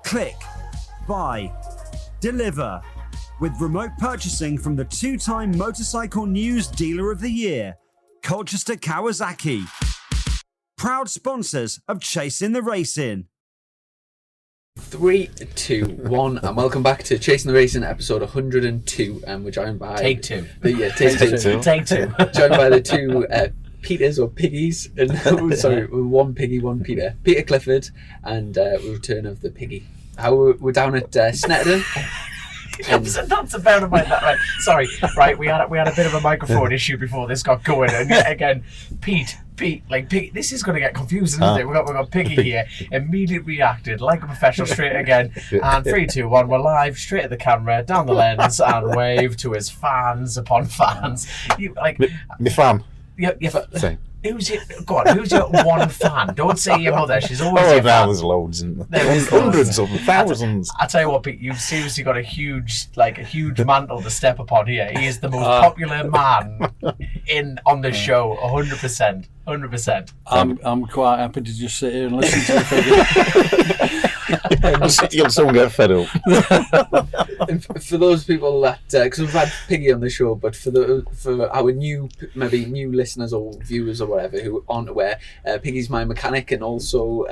click, buy, deliver. With remote purchasing from the 2-time Motorcycle News Dealer of the Year, Colchester Kawasaki. Proud sponsors of Chasing the Racing. 3, 2, 1, and welcome back to Chasing the Racing, episode 102. And we're joined by Take two. Take two. Joined by the two Peters or Piggies, and one Piggy, one Peter. Peter Clifford, and return of the Piggy. We're down at Snetterton. That's about that, right? Sorry, right? We had a bit of a microphone issue before this got going, and again, Pete, like Piggy. This is going to get confusing, isn't it? We got Piggy here. Immediately reacted like a professional, straight again. And 3, 2, 1, we're live, straight at the camera, down the lens, and wave to his fans upon fans. You like my fam. Who's your one fan? Don't say your mother. She's always your fan. There's loads, isn't there? Hundreds of them, thousands. I tell you what, Pete, you've seriously got a huge mantle to step upon here. He is the most popular man on the show, 100%. 100%. I'm quite happy to just sit here and listen to the You'll soon get fed up. For those people that, because we've had Piggy on the show, but for our new listeners or viewers or whatever who aren't aware, Piggy's my mechanic and also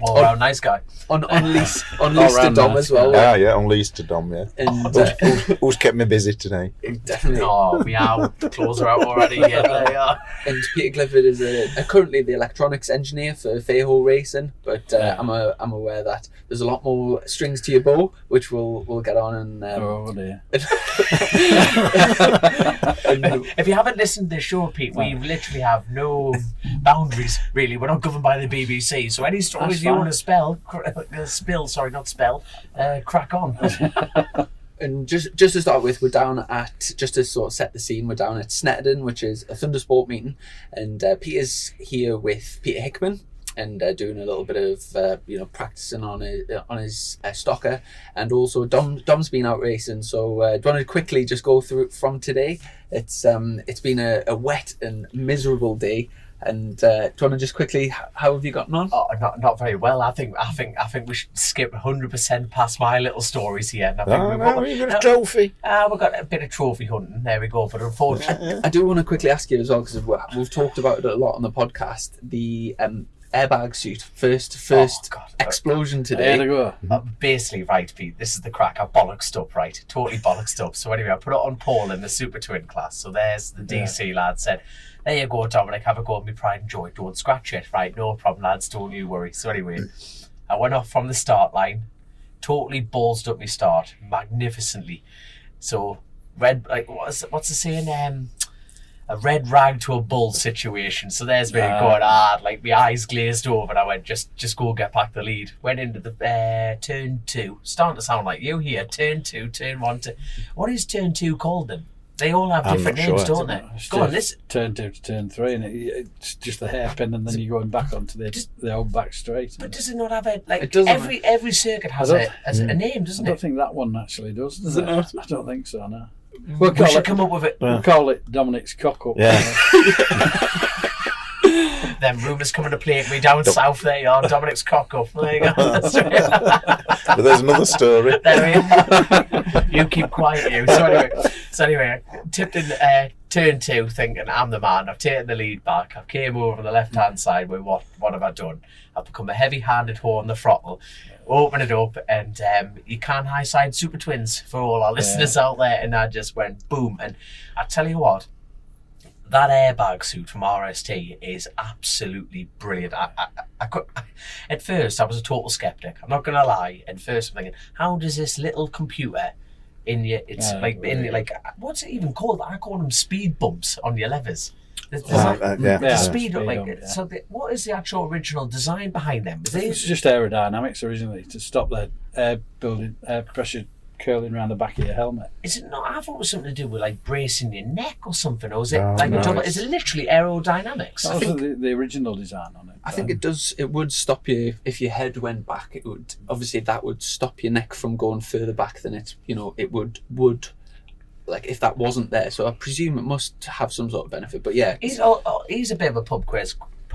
all around nice guy. On lease to Dom as well. Yeah, on lease to Dom. Yeah. And who's kept me busy today? Definitely. Oh, we are. The clothes are out already. Yeah, they are. And Peter Clifford is currently the electronics engineer for FHO Racing, but I'm aware that there's a lot more strings to your bow, which we'll get on and. Oh dear. If you haven't listened to this show, Pete, we literally have no boundaries. Really, we're not governed by the BBC. So any stories you want to crack on. And just to start with, we're down at, just to sort of set the scene, we're down at Snetterton, which is a Thundersport meeting, and Peter's here with Peter Hickman and doing a little bit of practicing on his stocker, and also Dom's been out racing. So do you want to quickly just go through it from today? It's been a wet and miserable day. And do you want to just quickly, how have you gotten on? Oh, not very well. I think we should skip 100% past my little stories here. And I think we've got a trophy. We've got a bit of trophy hunting. There we go. But unfortunately, I do want to quickly ask you as well, because we've talked about it a lot on the podcast. The airbag suit, first explosion today. There you go. Basically, right, Pete, this is the crack. I bollocksed up, right? Totally bollocksed up. So anyway, I put it on Paul in the Super Twin class. So there's the DC lad said, there you go, Dominic, have a go with me pride and joy. Don't scratch it. Right, no problem, lads, don't you worry. So anyway, I went off from the start line, totally ballsed up my start, magnificently. So, what's the saying? A red rag to a bull situation. So there's me going hard, like my eyes glazed over, and I went, just go get back the lead. Went into the turn 2. Starting to sound like you here. Turn 2, turn 1. What is turn 2 called then? They all have different names, don't they? Go on, listen. Turn 2 to turn 3, and it's just the hairpin, and then you're going back onto the old back straight. But does it not have a every circuit has a name, doesn't it? I don't think that one actually does it? I don't think so, no. We should come up with it. We'll call it Dominic's cock up. Yeah. Them rumours coming to plague me down south there, you are. Dominic's cock up. There you go. But there's another story. You keep quiet, you. So anyway, I tipped in turn 2 thinking I'm the man. I've taken the lead back. I came over on the left-hand side with what have I done? I've become a heavy-handed whore on the throttle. Open it up, and you can't high-side Super Twins for all our listeners out there. And I just went boom. And I tell you what, that airbag suit from RST is absolutely brilliant. At first, I was a total skeptic. I'm not going to lie. At first, I'm thinking, how does this little computer in your, what's it even called? I call them speed bumps on your levers. So what is the actual original design behind them? It's just aerodynamics originally, to stop the air pressure curling around the back of your helmet. Is it not? I thought it was something to do with like bracing your neck or something, or is it is it literally aerodynamics? That was the original design on it. I think it does. It would stop you if your head went back. It would obviously that would stop your neck from going further back than it would like if that wasn't there. So I presume it must have some sort of benefit. But yeah, he's a bit of a pub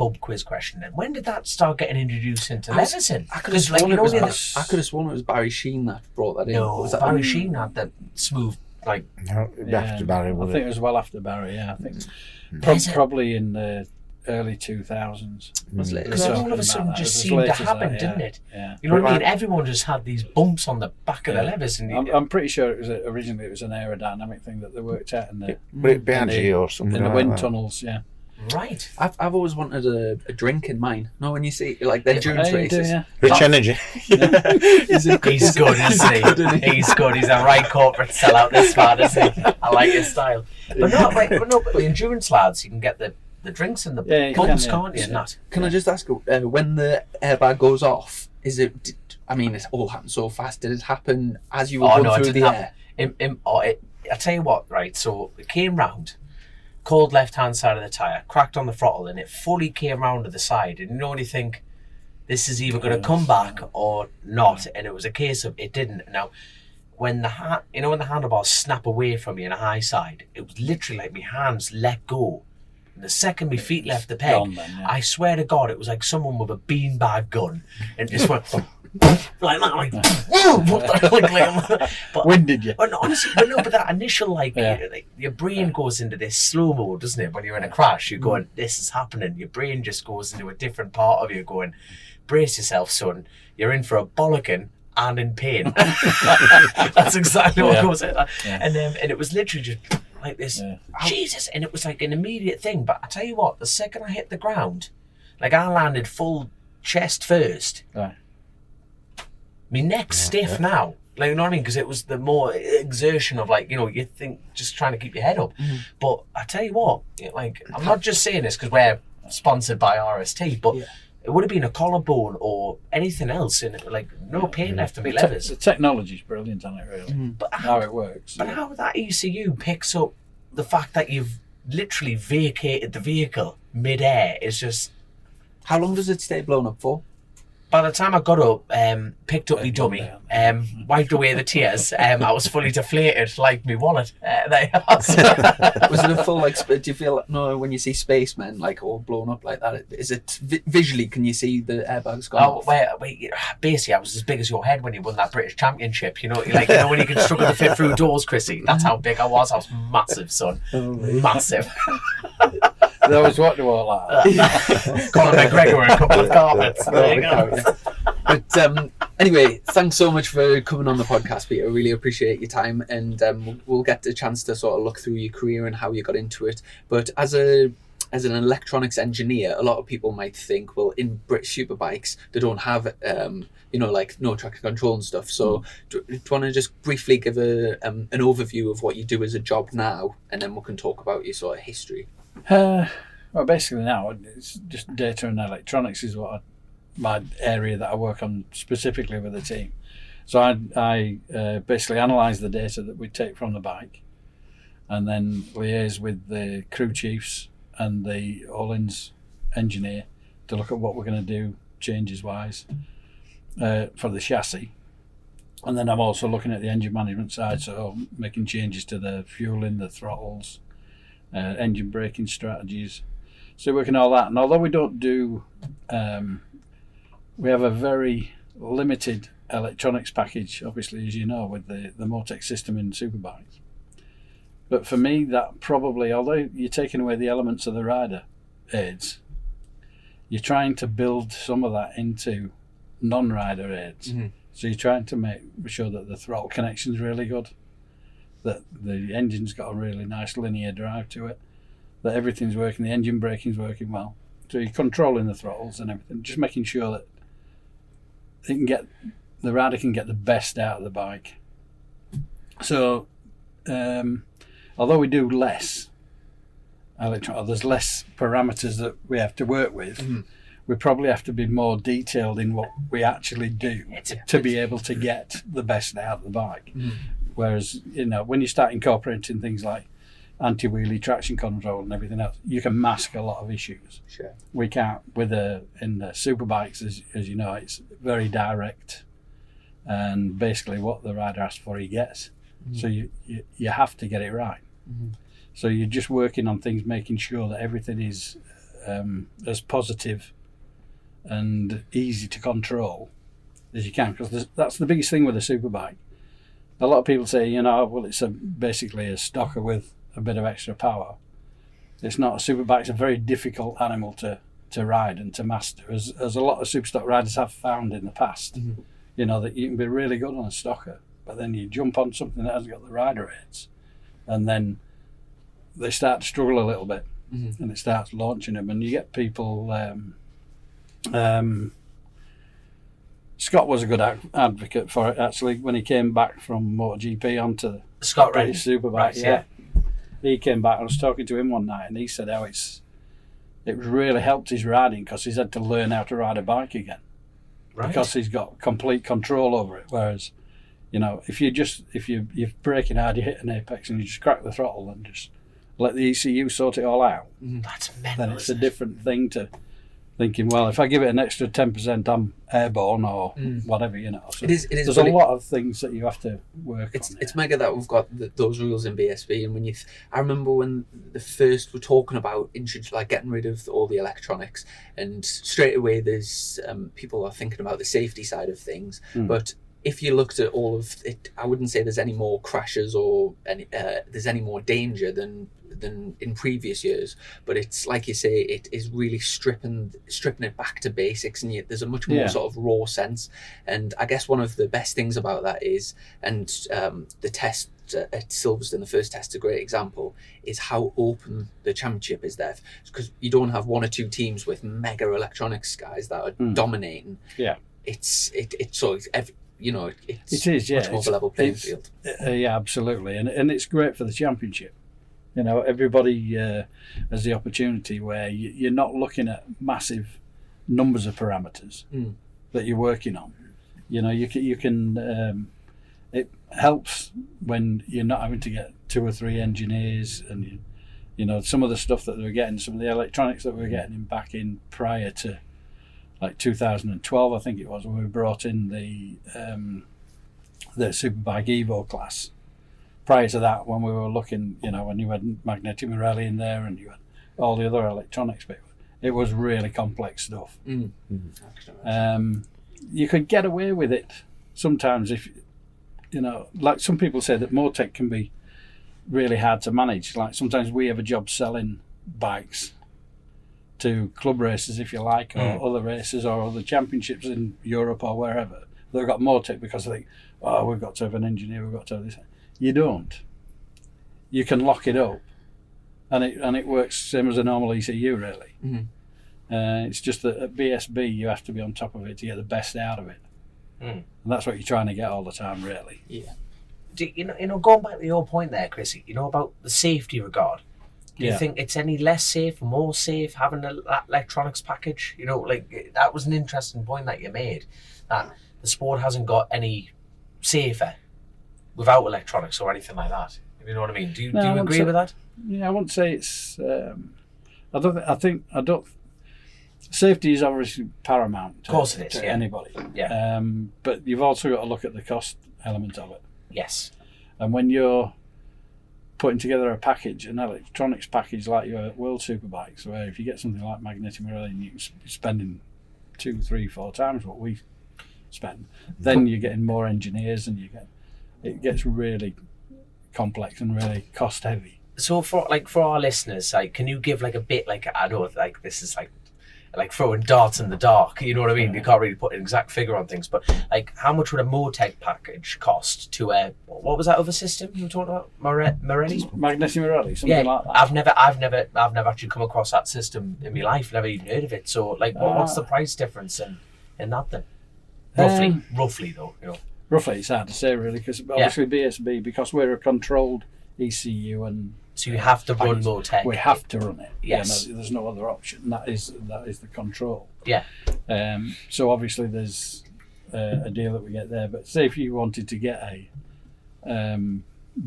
pub quiz question then. When did that start getting introduced into Leveson? I could have sworn it was Barry Sheen that brought that in. No, Was that Barry Sheen had that smooth, like... After Barry, I was think it? it was well after Barry, yeah. I think Is it? probably in the early 2000s. Was it? Because all of a sudden That just was as seemed late to as that, happen, yeah. didn't it? Yeah. You know what I mean? Everyone just had these bumps on the back of the levers. And I'm pretty sure it was originally it was an aerodynamic thing that they worked out in the Behind you or something. in the like wind that. tunnels, yeah. Right. I've always wanted a drink in mine. No, when you see like the endurance Yeah, you do, races. yeah. Rich energy. He's good, isn't he? He's good. He's a right corporate sellout, this man, isn't he? I like his style. But but the endurance lads, you can get the drinks and the you pumps, can, yeah. can't you? And that. Can I just ask, when the airbag goes off, is it? I mean, it all happened so fast. Did it happen as you were going through the air? I tell you what, right? So it came round, cold left hand side of the tyre, cracked on the throttle, and it fully came round to the side. And you know when you think this is either going to come back or not, and it was a case of it didn't. Now, when the handlebars snap away from you in a high side, it was literally like my hands let go. And the second my feet left the peg, Gone then, yeah. I swear to God, it was like someone with a beanbag gun and just went like that, like, whoa, what the, but, Winded you? but honestly, but that initial like your brain goes into this slow mode, doesn't it? When you're in a crash, you're going, "This is happening." Your brain just goes into a different part of you, going, "Brace yourself, son. You're in for a bollocking and in pain." That's exactly what goes in. And it was literally just like this, Jesus, and it was like an immediate thing. But I tell you what, the second I hit the ground, like I landed full chest first. Right. My neck's stiff now. Like, you know what I mean? Because it was the more exertion of like, you think just trying to keep your head up. But I tell you what, like, I'm not just saying this because we're sponsored by RST, but it would have been a collarbone or anything else, and like no pain left in my levers. The technology's brilliant on it, really. But How it works. But how that ECU picks up the fact that you've literally vacated the vehicle mid-air is just... How long does it stay blown up for? By the time I got up, picked up my dummy, wiped away the tears, I was fully deflated like my wallet. Was it a full like? Do you feel when you see spacemen like all blown up like that? Is it visually? Can you see the airbags gone off? Wait, basically, I was as big as your head when you won that British Championship. You know when you can struggle to fit through doors, Chrissy. That's how big I was. I was massive, son. Massive. They always want to walk like that. Conor McGregor and a couple of carpets. There you go. But anyway, thanks so much for coming on the podcast, Peter. I really appreciate your time, and we'll get the chance to sort of look through your career and how you got into it. But as an electronics engineer, a lot of people might think, well, in British superbikes, they don't have, like no traction control and stuff. So do you want to just briefly give an overview of what you do as a job now, and then we can talk about your sort of history? Well, basically now it's just data and electronics is my area that I work on specifically with the team. So I basically analyse the data that we take from the bike, and then liaise with the crew chiefs and the All-ins engineer to look at what we're going to do changes wise for the chassis. And then I'm also looking at the engine management side, so making changes to the fueling, the throttles, engine braking strategies. So working all that. And although we don't do, we have a very limited electronics package, obviously, as you know, with the Motec system in superbikes. But for me, that probably, although you're taking away the elements of the rider aids, you're trying to build some of that into non-rider aids. So you're trying to make sure that the throttle connection's really good, that the engine's got a really nice linear drive to it, that everything's working, the engine braking's working well. So you're controlling the throttles and everything, just making sure that the rider can get the best out of the bike. So although we do less there's less parameters that we have to work with, we probably have to be more detailed in what we actually do to be able to get the best out of the bike. Whereas, when you start incorporating things like anti-wheelie traction control and everything else, you can mask a lot of issues. Sure. We can't in the superbikes, as you know, it's very direct, and basically what the rider asks for he gets. So you have to get it right. So you're just working on things, making sure that everything is as positive and easy to control as you can, because that's the biggest thing with a superbike. A lot of people say, well, it's basically a stocker with a bit of extra power. It's not. A superbike's a very difficult animal to ride and to master, as a lot of superstock riders have found in the past. That you can be really good on a stocker, but then you jump on something that hasn't got the rider aids, and then they start to struggle a little bit, and it starts launching them, and you get people. Scott was a good advocate for it, actually, when he came back from MotoGP onto Scott British Superbike. Right, yeah. He came back. I was talking to him one night, and he said how it really helped his riding, because he's had to learn how to ride a bike again, because he's got complete control over it. Whereas, if you're braking hard, you hit an apex and you just crack the throttle and just let the ECU sort it all out, That's mental. then it's a different thing to thinking, well, if I give it an extra 10%, I'm airborne or whatever, So It is. there's a lot of things that you have to work on. It's mega that we've got those rules in BSB, and when I remember when the first were talking about getting rid of all the electronics, and straight away there's people are thinking about the safety side of things, but if you looked at all of it, I wouldn't say there's any more crashes or there's any more danger than in previous years. But it's like you say, it is really stripping it back to basics, and there's a much more sort of raw sense. And I guess one of the best things about that is, and the test at Silverstone, the first test, a great example, is how open the championship is there, because you don't have one or two teams with mega electronics guys that are dominating. Yeah, it is, much more of a level playing field. Yeah, absolutely, and it's great for the championship. Everybody has the opportunity where you're not looking at massive numbers of parameters that you're working on. You can. It helps when you're not having to get 2 or 3 engineers, and some of the stuff that we're getting, some of the electronics that we're getting back in prior to, like 2012, I think it was, when we brought in the Superbike Evo class. Prior to that, when we were looking, when you had Magneti Morelli in there and you had all the other electronics, but it was really complex stuff. You could get away with it sometimes if, like some people say that Motec can be really hard to manage. Like sometimes we have a job selling bikes to club races, if you like, or other races or other championships in Europe or wherever. They've got Motec because they think, we've got to have an engineer, we've got to have this. You don't. You can lock it up, and it works same as a normal ECU, really. It's just that at BSB you have to be on top of it to get the best out of it, and that's what you're trying to get all the time, really. Yeah. Going back to your point there, Chrissy, about the safety regard. Do you think it's any less safe, more safe having that electronics package? That was an interesting point that you made, that the sport hasn't got any safer without electronics or anything like that. If you know what I mean. Do you agree with that? Yeah, I wouldn't say it's. I don't. Safety is obviously paramount. Of course, it is. To anybody. Yeah. But you've also got to look at the cost element of it. Yes. And when you're putting together a package, an electronics package like your World Superbikes, where if you get something like Magneti Morelli and you're spending 2, 3, 4 times what we spend, then you're getting more engineers and it gets really complex and really cost heavy. So for our listeners, can you give a bit, I know this is like throwing darts in the dark, you know what I mean? You can't really put an exact figure on things, but how much would a Motec package cost to what was that other system you were talking about? Morelli's? Magneti Morelli, something like that. I've never actually come across that system in my life, never even heard of it. So what's the price difference in that then? Roughly though, Roughly, it's hard to say really, because obviously BSB, because we're a controlled ECU, and so you have to run Motec. We have to run it. Yes, there's no other option. That is the control. Yeah. So obviously there's a deal that we get there. But say if you wanted to get a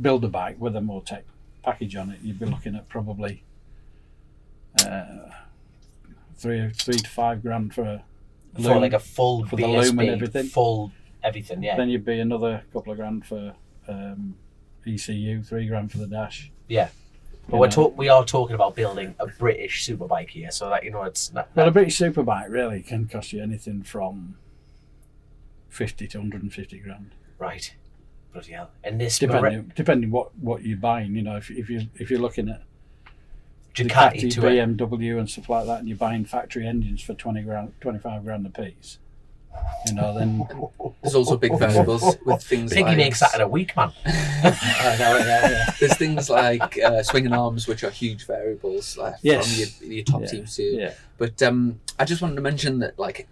build a bike with a Motec package on it, you'd be looking at probably three to 5 grand for a loom, a full for BSB, the loom and everything. Full everything, yeah. Then you'd be another couple of grand for ECU, 3 grand for the dash. Yeah. But we are talking about building a British superbike here, so that it's not. Well, a British superbike really can cost you anything from 50 to 150 grand. Right. Bloody hell. And this Depending what you're buying, if you're looking at Ducati to BMW and stuff like that, and you're buying factory engines for 25 grand a piece, then there's also big variables with things Piggy like... makes that in a week, man. I know, yeah. There's things like swinging arms, which are huge variables from your top teams too. Yeah. But I just wanted to mention that, like,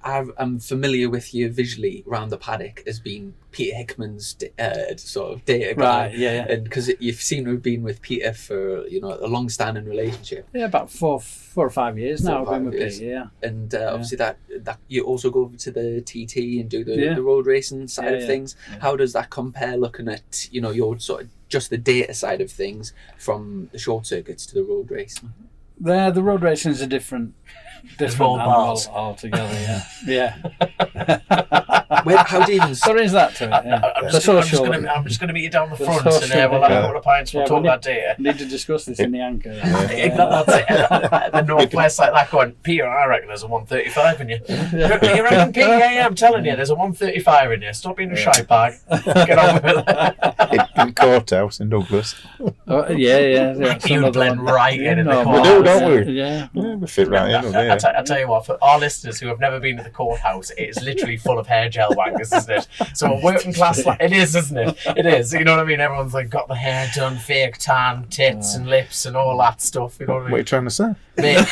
I'm familiar with you visually around the paddock as being Peter Hickman's sort of data guy, right? Yeah. And because you seem to have been with Peter for a long-standing relationship. Yeah, about 4 or 5 years now. I've been with Peter. Yeah. And obviously that you also go over to the TT and do the road racing side of things. Yeah. How does that compare? Looking at your sort of just the data side of things from the short circuits to the road race. The road racing is a different animal altogether. Yeah. How do you even? There is that to it. Yeah. I'm just going to meet you down the front, and we'll have a couple of pints. We'll talk about data. Need to discuss this in the anchor. That's it. The Northwest like that going, Peter, I reckon there's a 135 in you. You reckon, Peter? Yeah, I'm telling you, there's a 135 in you. Stop being a shy bag. Get on with it. In the courthouse in Douglas. Yeah. You blend right in the courthouse. We do, don't we? Yeah, we fit right in. I tell you what, for our listeners who have never been to the courthouse, it is literally full of hair gel wangers, isn't it? So a working class, it is, isn't it? It is. You know what I mean? Everyone's like got the hair done, fake tan, tits and lips and all that stuff. You know what I mean? What are you trying to say? Mate,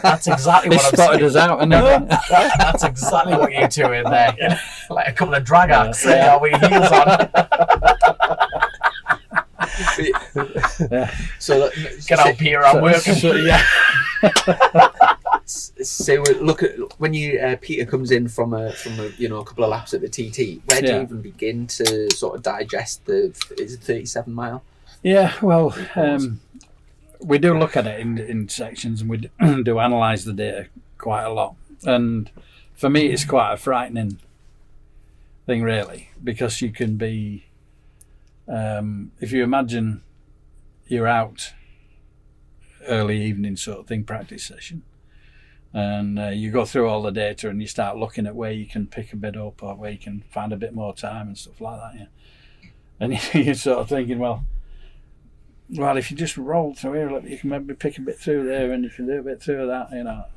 that's exactly what I'm saying. Spotted us out, and that's exactly what you're doing there. Like a couple of drag acts there with your heels on. So get out here, I'm working. So look at when Peter comes in from a couple of laps at the TT. Where do you even begin to sort of digest is it 37 mile? Yeah, well, we do look at it in sections, and we do analyse the data quite a lot. And for me, it's quite a frightening thing, really, because you can be, if you imagine you're out early evening sort of thing, practice session, and you go through all the data and you start looking at where you can pick a bit up or where you can find a bit more time and stuff like that. Yeah. And you're sort of thinking, well, if you just roll through here, look, you can maybe pick a bit through there and you can do a bit through that,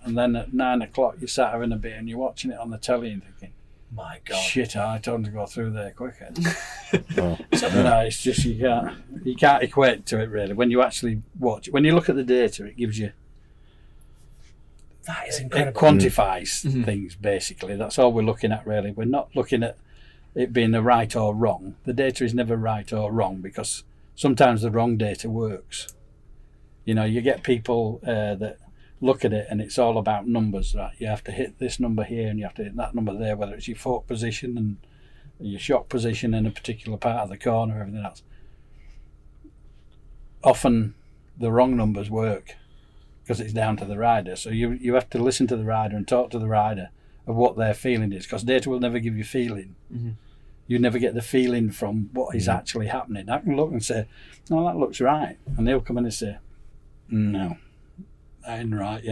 And then at 9 o'clock you start having a beer and you're watching it on the telly and thinking, my God, shit, I told them to go through there quicker. It's just you can't equate to it really. When you actually watch, when you look at the data, it gives you. That is incredible. It quantifies things, basically. That's all we're looking at, really. We're not looking at it being a right or wrong. The data is never right or wrong, because sometimes the wrong data works. You get people that look at it and it's all about numbers, right? You have to hit this number here and you have to hit that number there, whether it's your fork position and your shock position in a particular part of the corner, everything else. Often the wrong numbers work, because it's down to the rider. So you have to listen to the rider and talk to the rider of what their feeling is, because data will never give you feeling. Mm-hmm. You never get the feeling from what is actually happening. I can look and say, no, that looks right. And they'll come in and say, no, that ain't right,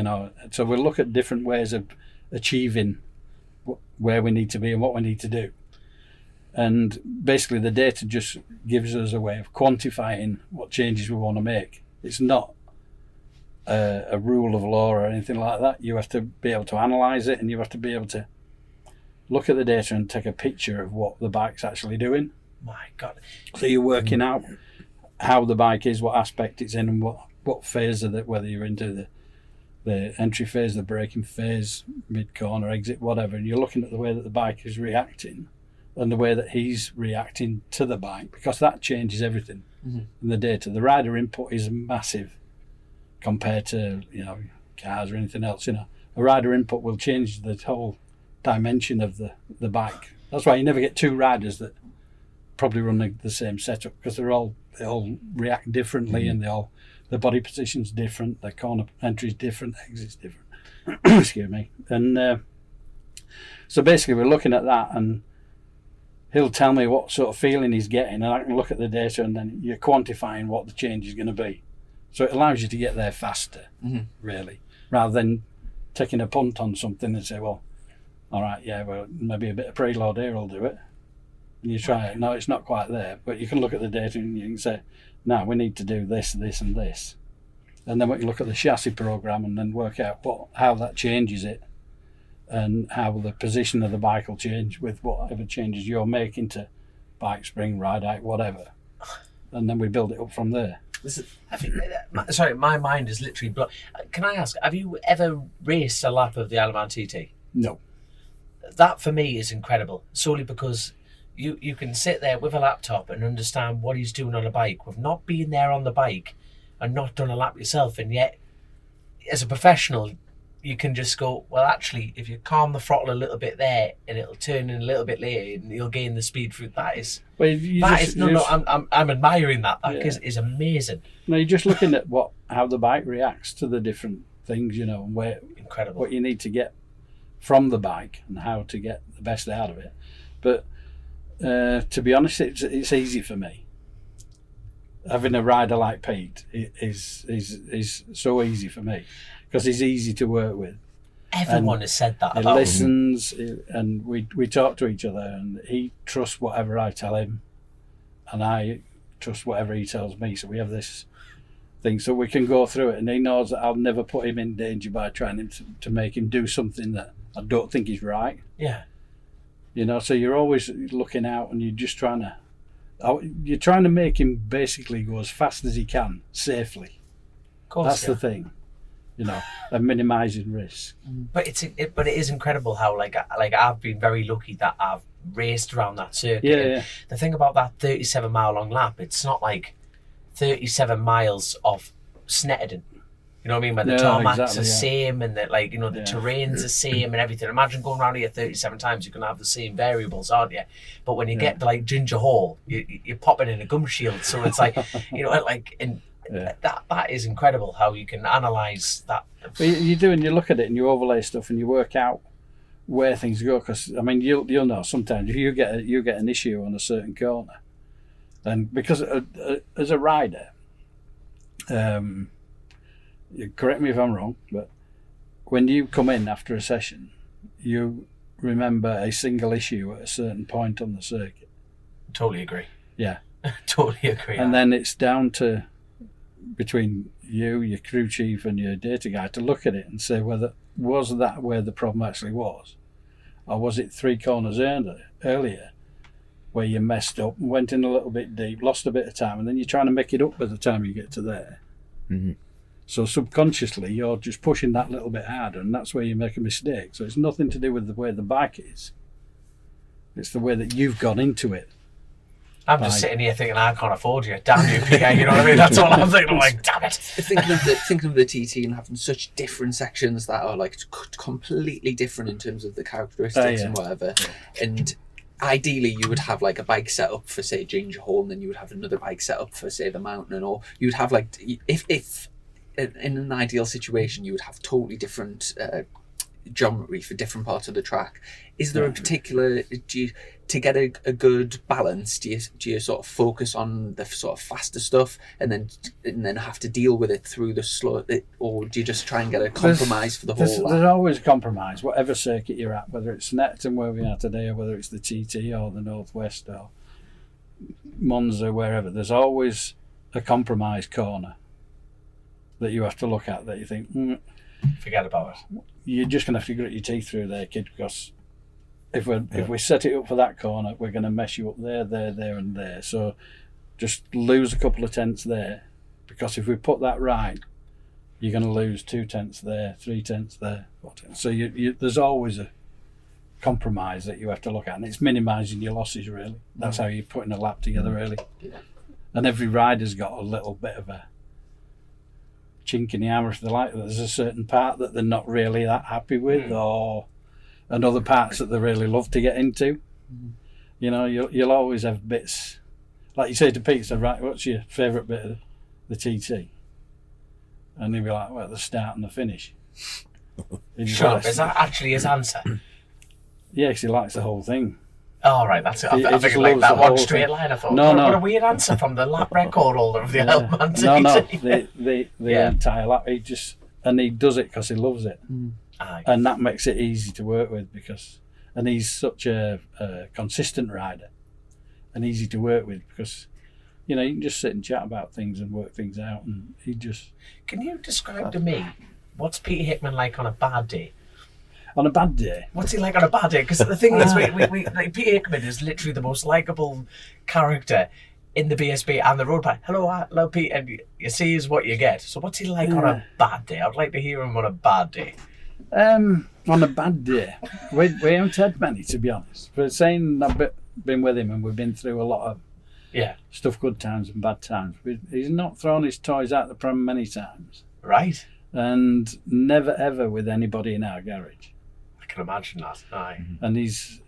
So we'll look at different ways of achieving where we need to be and what we need to do. And basically the data just gives us a way of quantifying what changes we want to make. It's not a rule of law or anything like that. You have to be able to analyse it, and you have to be able to look at the data and take a picture of what the bike's actually doing. My God. So you're working out how the bike is, what aspect it's in, and what phase of it, whether you're into the entry phase, the braking phase, mid-corner, exit, whatever, and you're looking at the way that the bike is reacting and the way that he's reacting to the bike, because that changes everything in the data. The rider input is massive compared to cars or anything else. A rider input will change the whole dimension of the bike. That's why you never get two riders that probably run the same setup, because they all react differently, and the body position's different, the corner entry's different, the exit's different. Excuse me. And so basically we're looking at that, and he'll tell me what sort of feeling he's getting, and I can look at the data, and then you're quantifying what the change is going to be. So it allows you to get there faster, really, rather than taking a punt on something and say, well, all right, yeah, well, maybe a bit of preload here will do it. And you try it. No, it's not quite there. But you can look at the data and you can say, no, we need to do this, this and this. And then we can look at the chassis program and then work out how that changes it and how the position of the bike will change with whatever changes you're making to bike spring, ride height, whatever. And then we build it up from there. Sorry, my mind is literally blown. Can I ask, have you ever raced a lap of the Alaman TT? No. That for me is incredible, solely because you can sit there with a laptop and understand what he's doing on a bike with not being there on the bike and not done a lap yourself, and yet as a professional you can just go, well, actually, if you calm the throttle a little bit there and it'll turn in a little bit later and you'll gain the speed through. I'm admiring that. That is amazing. No, you're just looking at how the bike reacts to the different things, and incredible what you need to get from the bike and how to get the best out of it. But to be honest, it's easy for me. Having a rider like Pete is so easy for me because he's easy to work with. Everyone has said that he about listens, and we talk to each other, and he trusts whatever I tell him, and I trust whatever he tells me. So we have this thing, so we can go through it, and he knows that I'll never put him in danger by trying him to make him do something that I don't think is right. Yeah. So you're always looking out, and you're just trying to make him basically go as fast as he can safely. Of course, that's the thing, and minimising risk. But it is incredible how like I've been very lucky that I've raced around that circuit. Yeah. The thing about that 37-mile long lap, it's not like 37 miles of Snetterton. You know what I mean? Where the tarmac's the same and the terrain's the same and everything. Imagine going around here 37 times, you're going to have the same variables, aren't you? But when you get to like Ginger Hall, you're popping in a gum shield. So it's like, that is incredible how you can analyse that. But you do, and you look at it and you overlay stuff and you work out where things go. Because, you'll know sometimes if you get an issue on a certain corner. And because as a rider, correct me if I'm wrong, but when you come in after a session, you remember a single issue at a certain point on the circuit. Totally agree. Yeah. Totally agree. And then it's down to between you, your crew chief and your data guy to look at it and say was that where the problem actually was, or was it 3 corners earlier where you messed up and went in a little bit deep, lost a bit of time, and then you're trying to make it up by the time you get to there. Mm-hmm. So subconsciously, you're just pushing that little bit harder, and that's where you make a mistake. So it's nothing to do with the way the bike is. It's the way that you've gone into it. I'm just sitting here thinking, I can't afford you. Damn you, PA, you know what I mean? That's all I'm thinking. I'm like, damn it. Thinking of the TT and having such different sections that are like completely different in terms of the characteristics and whatever. And ideally, you would have like a bike set up for, say, Ginger Hall, and then you would have another bike set up for, say, the Mountain, or you'd have like, if in an ideal situation, you would have totally different geometry for different parts of the track. Is there a particular, to get a good balance, do you sort of focus on the sort of faster stuff and then have to deal with it through the slow, or do you just try and get a compromise for the whole lap? There's always a compromise, whatever circuit you're at, whether it's Snetterton where we are today, or whether it's the TT or the Northwest or Monza, wherever. There's always a compromise corner that you have to look at that you think, forget about it. You're just going to have to grit your teeth through there, kid, because if we set it up for that corner, we're going to mess you up there, and there. So just lose a couple of tenths there, because if we put that right, you're going to lose 2 tenths there, 3 tenths there, 4 tenths. So there's always a compromise that you have to look at, and it's minimising your losses, really. That's how you're putting a lap together, really. And every rider's got a little bit of a chink in the armour if they like. There's a certain part that they're not really that happy with, and other parts that they really love to get into. You'll always have bits, like you say to Pete, say, right, what's your favourite bit of the TT? And he'll be like, well, the start and the finish. Sure, is that actually his answer? Yeah, because he likes the whole thing. Oh, right, that's it. I He figured just like loves that the one whole straight thing. line. I thought, No, what no. a weird answer from the lap record holder of the Elman TT. No, the Yeah. entire lap. He does it because he loves it, Aye. and that makes it easy to work with and he's such a consistent rider, and easy to work with because, you know, you can just sit and chat about things and work things out, and he just Can you describe to me what's Peter Hickman like on a bad day? on a bad day. What's he like on a bad day? Because the thing is, we like, Peter Hickman is literally the most likeable character in the BSB and the road bike. Hello, Pete, and you see is what you get. So what's he like on a bad day? I'd like to hear him on a bad day. On a bad day, we haven't had many, to be honest. But saying I've been with him and we've been through a lot of stuff, good times and bad times. He's not thrown his toys out the pram many times, Right. and never ever with anybody in our garage. I can imagine that. Aye. And he's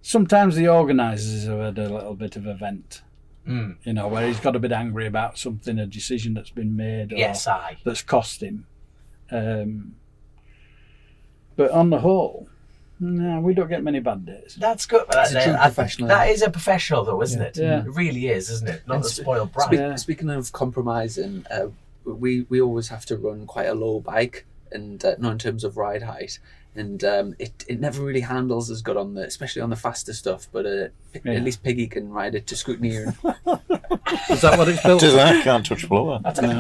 sometimes the organisers have had a little bit of a vent, you know, where he's got a bit angry about something, a decision that's been made, or Yes, aye. that's cost him. But on the whole, no, we don't get many bad days. That's good. It's a true professional. That is a professional, though, isn't it? Yeah. It really is, isn't it? Not And the spoiled brat. Speaking of compromising, we always have to run quite a low bike, and not in terms of ride height, and it never really handles as good on especially on the faster stuff. But at least Piggy can ride it to scrutineer. Is that what it's built? Does that? Can't touch blower. I tell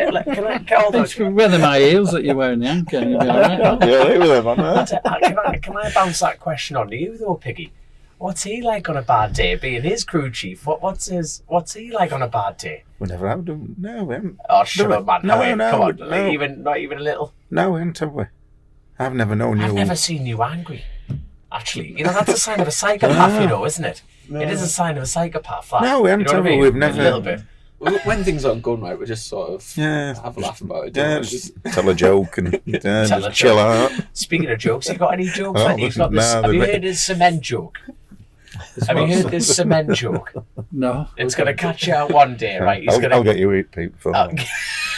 you, like, can I It's whether my heels that you're wearing, Yank, and you'll be all right. Yeah, they were them on there. Can I bounce that question on to you though, Piggy? What's he like on a bad day? Being his crew chief, what's he like on a bad day? We never have done. No, we haven't. Oh, shut up, man! No, Wait, no, come on, no. not even a little. No, we haven't, have we? I've never known you. I've never seen you angry. Actually, you know that's a sign of a psychopath, you know, isn't it? It is a sign of a psychopath. That. No, we haven't, You know what I have we? mean? We've never- A little bit. When things aren't going right, we just sort of have a laugh about it. Yeah, don't we? just tell a joke and Tell just a chill joke. out. Speaking of jokes, you got any jokes? Oh, Like, he's got this, no, have you they're- heard his cement joke? Have you heard this cement joke? No. It's going to catch you out one day, right? He's I'll get you eat, Pete. For Oh,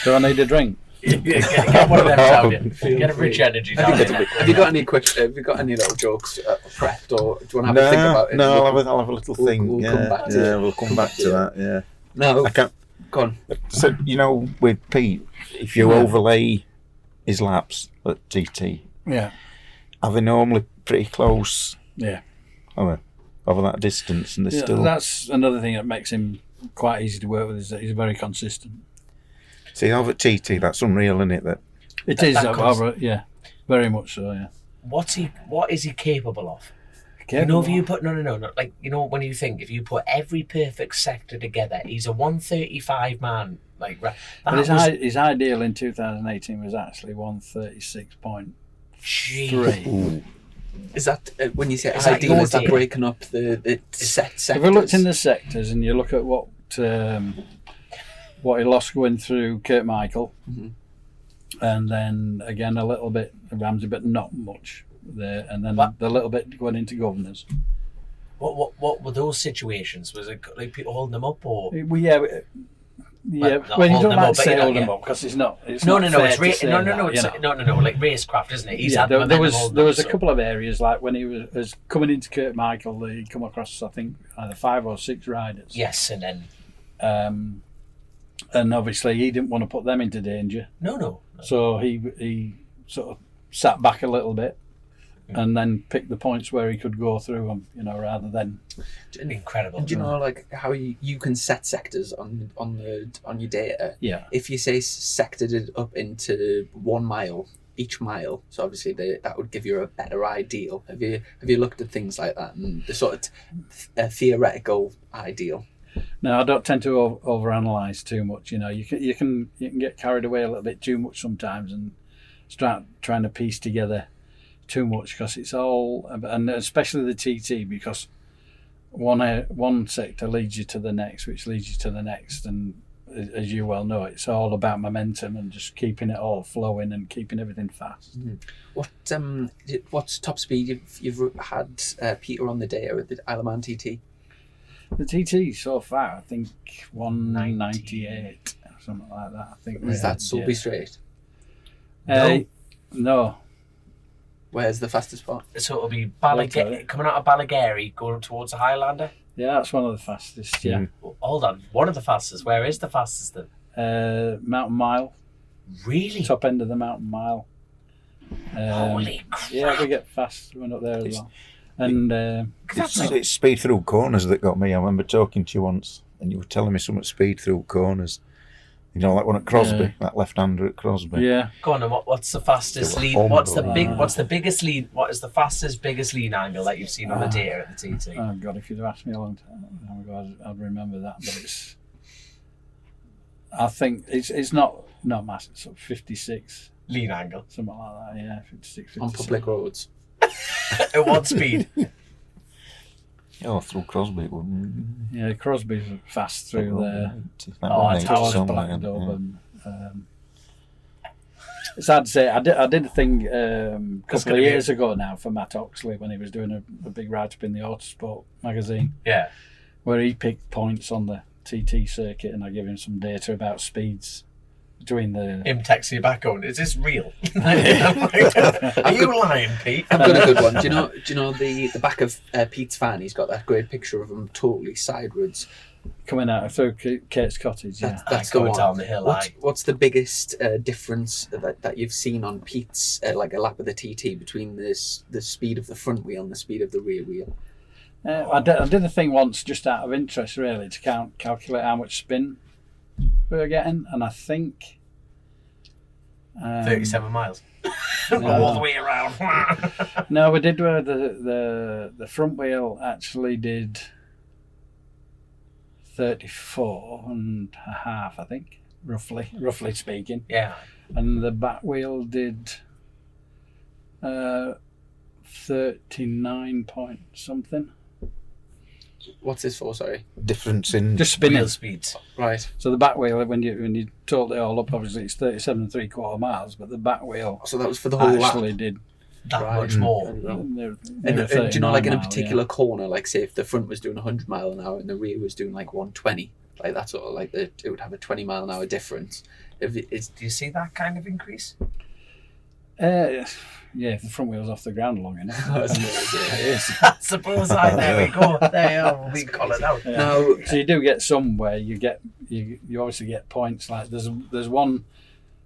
Do I need a drink? get one of them down here. Get a rich energy down here. Have you got any little jokes prepped, or do you want to have a think about it? No, I'll have a little thing. we'll yeah, come back to yeah, it. we'll come back to that. Yeah, No, I can't. go on. So you know, with Pete, if you overlay his laps at TT, Yeah. are they normally pretty close? Yeah. Over that distance, and they're Yeah, still. that's another thing that makes him quite easy to work with, is that he's very consistent. See, over at TT, that's unreal, isn't it? That It is, that comes- yeah, very much so, yeah. What is he capable of? You know, if you put no, like, you know, when you think if you put every perfect sector together, he's a 135 man. Like, But that his ideal in 2018 was actually 136.3. Gee. Is that when you say Is that ideal? your Is that deal? breaking up the set If sectors? we looked in the sectors and you look at what he lost going through Kurt Michael, and then again a little bit Ramsey, but not much there, and then the little bit going into Governors. What were those situations? Was it like people holding them up, or Yeah, not well, you holding don't them like up, to but say you know, hold them yeah. up because it's not. It's no, not no, fair it's to say that, it's you know. no, like racecraft, isn't it? He's Yeah, had there momentum was holding there them, was a so- couple of areas like when he was coming into Kurt Michael, he come across I think either 5 or 6 riders. Yes, and then And obviously he didn't want to put them into danger, no. so he sort of sat back a little bit, and then picked the points where he could go through them, you know, rather than. Incredible. Do you know like how you can set sectors on your data? Yeah. If you say sectored it up into 1 mile, each mile, so obviously that would give you a better ideal. Have you looked at things like that and the sort of theoretical ideal? No, I don't tend to overanalyze too much. You know, you can get carried away a little bit too much sometimes and start trying to piece together too much, because it's all, and especially the TT, because one sector leads you to the next, which leads you to the next, and as you well know, it's all about momentum and just keeping it all flowing and keeping everything fast. What's top speed you've had Peter on the data at the Isle of Man TT? The TT so far, I think 198, something like that. I think. Is that Sulby straight? No. Where's the fastest part? So it'll be Water. coming out of Ballagary, going towards the Highlander. Yeah, that's one of the fastest. Yeah, Well, hold on, one of the fastest. Where is the fastest then? Mountain Mile, Really? top end of the Mountain Mile. Holy crap! Yeah, we get fast. We're up there as well. And It's speed through corners that got me. I remember talking to you once, and you were telling me something speed through corners. You know, like one at Crosby, that left-hander at Crosby. yeah, Go on, then. What's the fastest Still lead? What's the unbelievable. biggest lead? What is the fastest, biggest lean angle that you've seen on the data at the TT? oh God, if you'd have asked me a long time ago, I'd remember that. But it's, I think it's not massive. It's sort of 56, Lean angle. something like that. Yeah, 56, 57. On public roads. At what speed? Oh, through Crosby, it wouldn't. Yeah, Crosby's fast through there. it's Towards Towards Blackdub and it's hard to say. I did a thing a couple gonna of be years ago now for Matt Oxley when he was doing a big write-up in the Autosport magazine Yeah. where he picked points on the TT circuit and I gave him some data about speeds between the... Him texting you back going, is this real? Are you lying, Pete? I've got a good one. Do you know the back of Pete's van? He's got that great picture of him totally sideways. Coming out through Kate's cottage, yeah. That's the going one. down the hill. What's the biggest difference that you've seen on Pete's like a lap of the TT between the speed of the front wheel and the speed of the rear wheel? I did a thing once just out of interest really to calculate how much spin we were getting and I think 37 miles. No. All the way around. No, we did where the front wheel actually did 34 and a half, I think, roughly speaking. Yeah. And the back wheel did 39 point something. What's this for? Sorry. Difference in Just spinning. Wheel speeds. Right. So the back wheel, when you total it all up, obviously it's 37 3/4 miles, but the back wheel So that was for the whole lap. actually did. That Right. much more. And near do you know, like in a 39 mile, particular corner, like say if the front was doing 100 mile an hour and the rear was doing like 120, like that sort of like it would have a 20 mile an hour difference. Do you see that kind of increase? Yeah, if the front wheel's off the ground long enough. I suppose, yeah. It is. I suppose there we go. There we call it out. Yeah. Now, So you do get somewhere. You obviously get points. Like there's one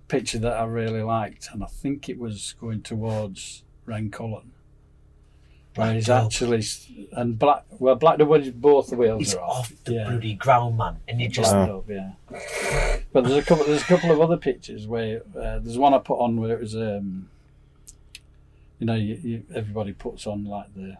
picture that I really liked, and I think it was going towards Cullen, where he's actually and Blackdub, both the wheels He's are off. off the bloody ground, man, and you just Blackdub, yeah. But there's a couple of other pictures where there's one I put on where it was everybody puts on like the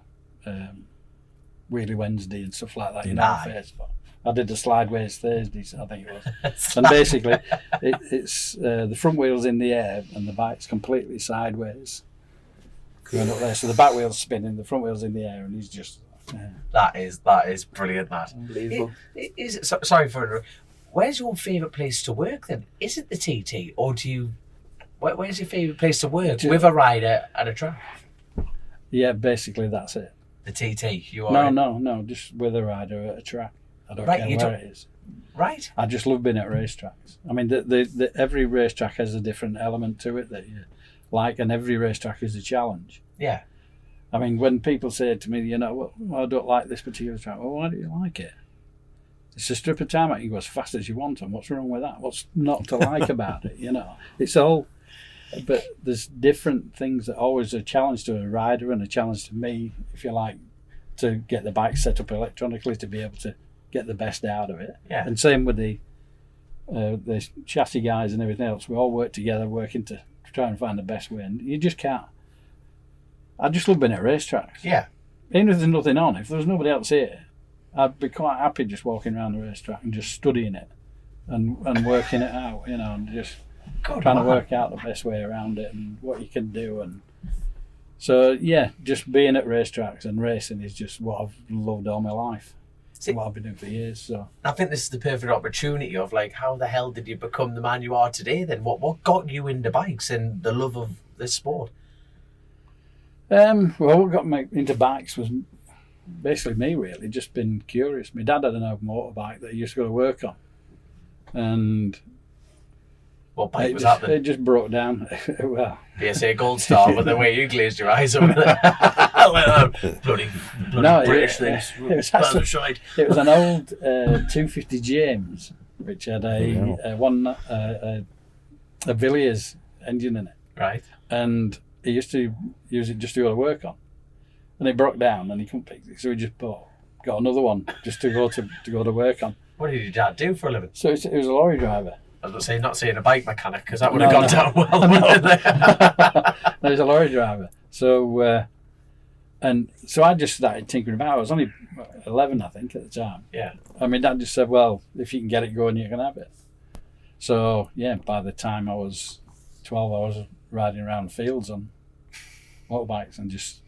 Wheelie Wednesday and stuff like that, you know, on Facebook. I did the Slideways Thursdays, I think it was. And basically, it's the front wheel's in the air and the bike's completely sideways going up there. So the back wheel's spinning, the front wheel's in the air, and he's just... that is brilliant. That unbelievable. Sorry for. Where's your favourite place to work then? Is it the TT, or do you? Where's your favourite place to work with a rider at a track? Yeah, basically that's it. The TT. You are. No, just with a rider at a track. I don't care where it is. Right. I just love being at racetracks. I mean, every racetrack has a different element to it that you like, and every racetrack is a challenge. Yeah. I mean, when people say to me, well, I don't like this particular track, well, why do you like it? It's a strip of tarmac, you go as fast as you want, and what's wrong with that? What's not to like about it, It's all... But there's different things that are always a challenge to a rider and a challenge to me, if you like, to get the bike set up electronically to be able to get the best out of it. Yeah. And same with the chassis guys and everything else. We all work together, working to try and find the best way. And you just can't. I just love being at racetracks. Yeah. Even if there's nothing on, if there was nobody else here, I'd be quite happy just walking around the racetrack and just studying it and working it out, and just trying to work out the best way around it and what you can do. And so, yeah, just being at racetracks and racing is just what I've loved all my life. See, what I've been doing for years. So I think this is the perfect opportunity of like, how the hell did you become the man you are today then? What got you into bikes and the love of this sport? Well, what got me into bikes was basically me, really, just been curious. My dad had an old motorbike that he used to go to work on. And What bike was that then? It just broke down. Well, BSA Gold Star, but the way you glazed your eyes over there. bloody no, British it things. was actually, Shite. it was an old 250 James, which had a Villiers engine in it, Right. and he used to use it just to go to work on, and it broke down, and he couldn't fix it, so he just got another one just to go to work on. What did your dad do for a living? So it was a lorry driver. I was going to say, not saying a bike mechanic, because that would have gone down well. Wouldn't it? No, he's a lorry driver. So, and so I just started tinkering about. I was only 11, I think, at the time. Yeah. And my dad just said, well, if you can get it going, you can have it. So, yeah, by the time I was 12, I was riding around fields on motorbikes and just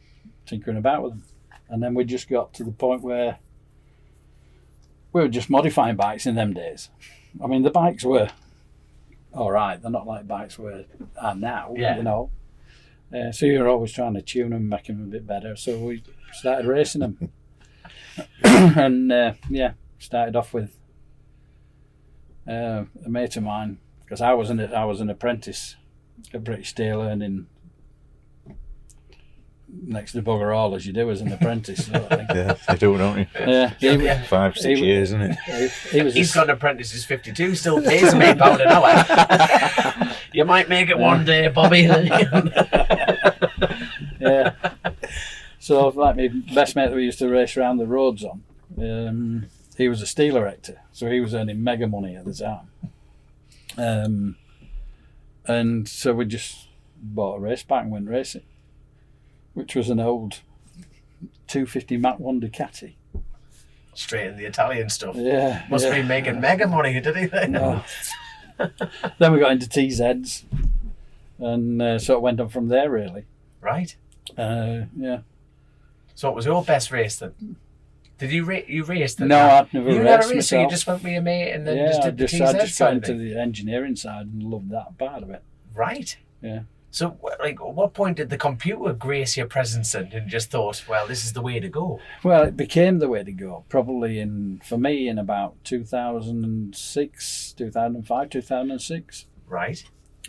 tinkering about with them. And then we just got to the point where we were just modifying bikes in them days. I mean, the bikes were all right. They're not like bikes are now, you know. So you're always trying to tune them, make them a bit better. So we started racing them. And, started off with a mate of mine, because I was an apprentice at British Steel, learning next to bugger all as you do as an apprentice. Sort of thing. Yeah, they do, don't you? Yeah, 5-6 years, isn't it? He's got an apprentice who's 52, still pays him £8 an hour. You might make it one day, Bobby. Yeah. So, like my best mate that we used to race around the roads on, he was a steel erector, so he was earning mega money at the time. And so we just bought a race bike and went racing, which was an old 250 Mach 1 Ducati. Straight in the Italian stuff. Yeah. Must be making mega money, did he then? No. Then we got into TZs, and so it went on from there, really. Right. Yeah. So what was your best race then? Did you race then? No, I'd never you raced never raced, so you myself. just went with your mate and then Yeah, just did the TZ I just got side into of it? the engineering side and loved that part of it. Right. Yeah. So, like, at what point did the computer grace your presence and just thought, well, this is the way to go? Well, it became the way to go, probably for me in about 2006, 2005, 2006. Right.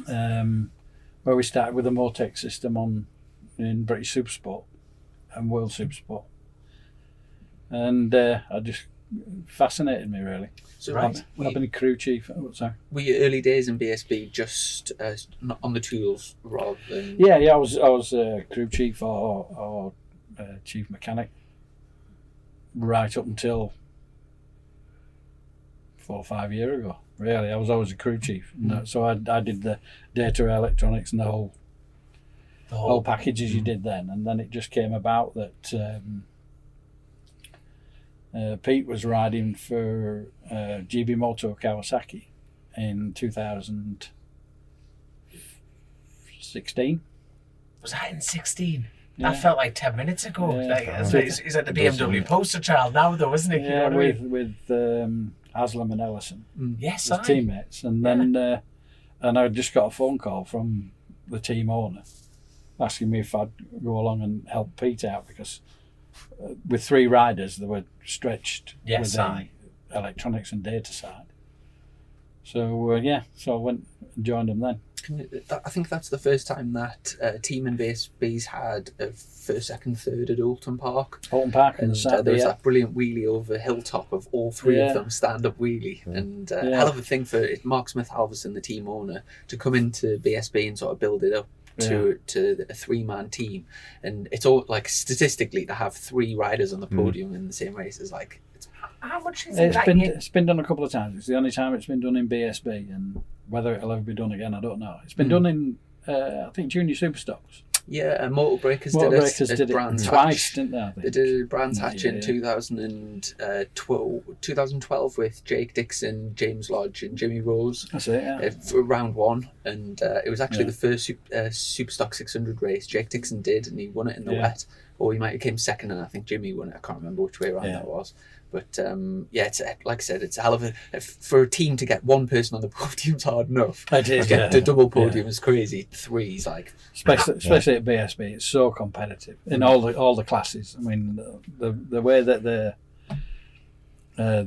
Where we started with a Motec system in British Supersport and World Supersport. And I just fascinated me, really. So Right. I've been a crew chief. Sorry. were your early days in BSB just on the tools rather than... Yeah, I was crew chief or chief mechanic right up until 4 or 5 years ago. Really, I was always a crew chief. So I did the data electronics and the whole package as you did then. And then it just came about that Pete was riding for GB Moto Kawasaki in 2016. Was that in 16? Yeah. That felt like 10 minutes ago. Yeah. Like, he's at the BMW poster child now, though, isn't he? You know Yeah, what I mean? with Haslam and Ellison Yes, as I. teammates, and then and I just got a phone call from the team owner asking me if I'd go along and help Pete out, because with 3 riders they were stretched Yes, with aye. the electronics and data side. So so I went and joined them then. I think that's the first time that a team in BSB's had a first, second, third at Oulton Park. Oulton Park and And the Saturday. there was that brilliant wheelie over Hilltop of all 3 of Yeah. them, stand-up wheelie. And Yeah. hell of a thing for Mark Smith-Halverson, the team owner, to come into BSB and sort of build it up to a 3-man team. And it's all, like, statistically, to have 3 riders on the podium in the same race is like... How much is it? It's been done a couple of times. It's the only time it's been done in BSB, and whether it'll ever be done again, I don't know. It's been done in, I think, Junior Superstocks. Yeah, Motor Breakers Motor did Breakers it. did it Brands twice, Hatch. didn't they? I think? They did Brands Hatch in Yeah. 2012 with Jake Dixon, James Lodge and Jimmy Rose. That's it, yeah. For round 1, and it was actually the first Superstock 600 race Jake Dixon did, and he won it in the wet, or he might have came second, and I think Jimmy won it. I can't remember which way around that was, but it's like I said, it's a hell of a for a team to get 1 person on the podium's hard enough. It is, To get the double podium Yeah. is crazy. 3's like Especially at BSB, it's so competitive in all the classes. I mean, the way that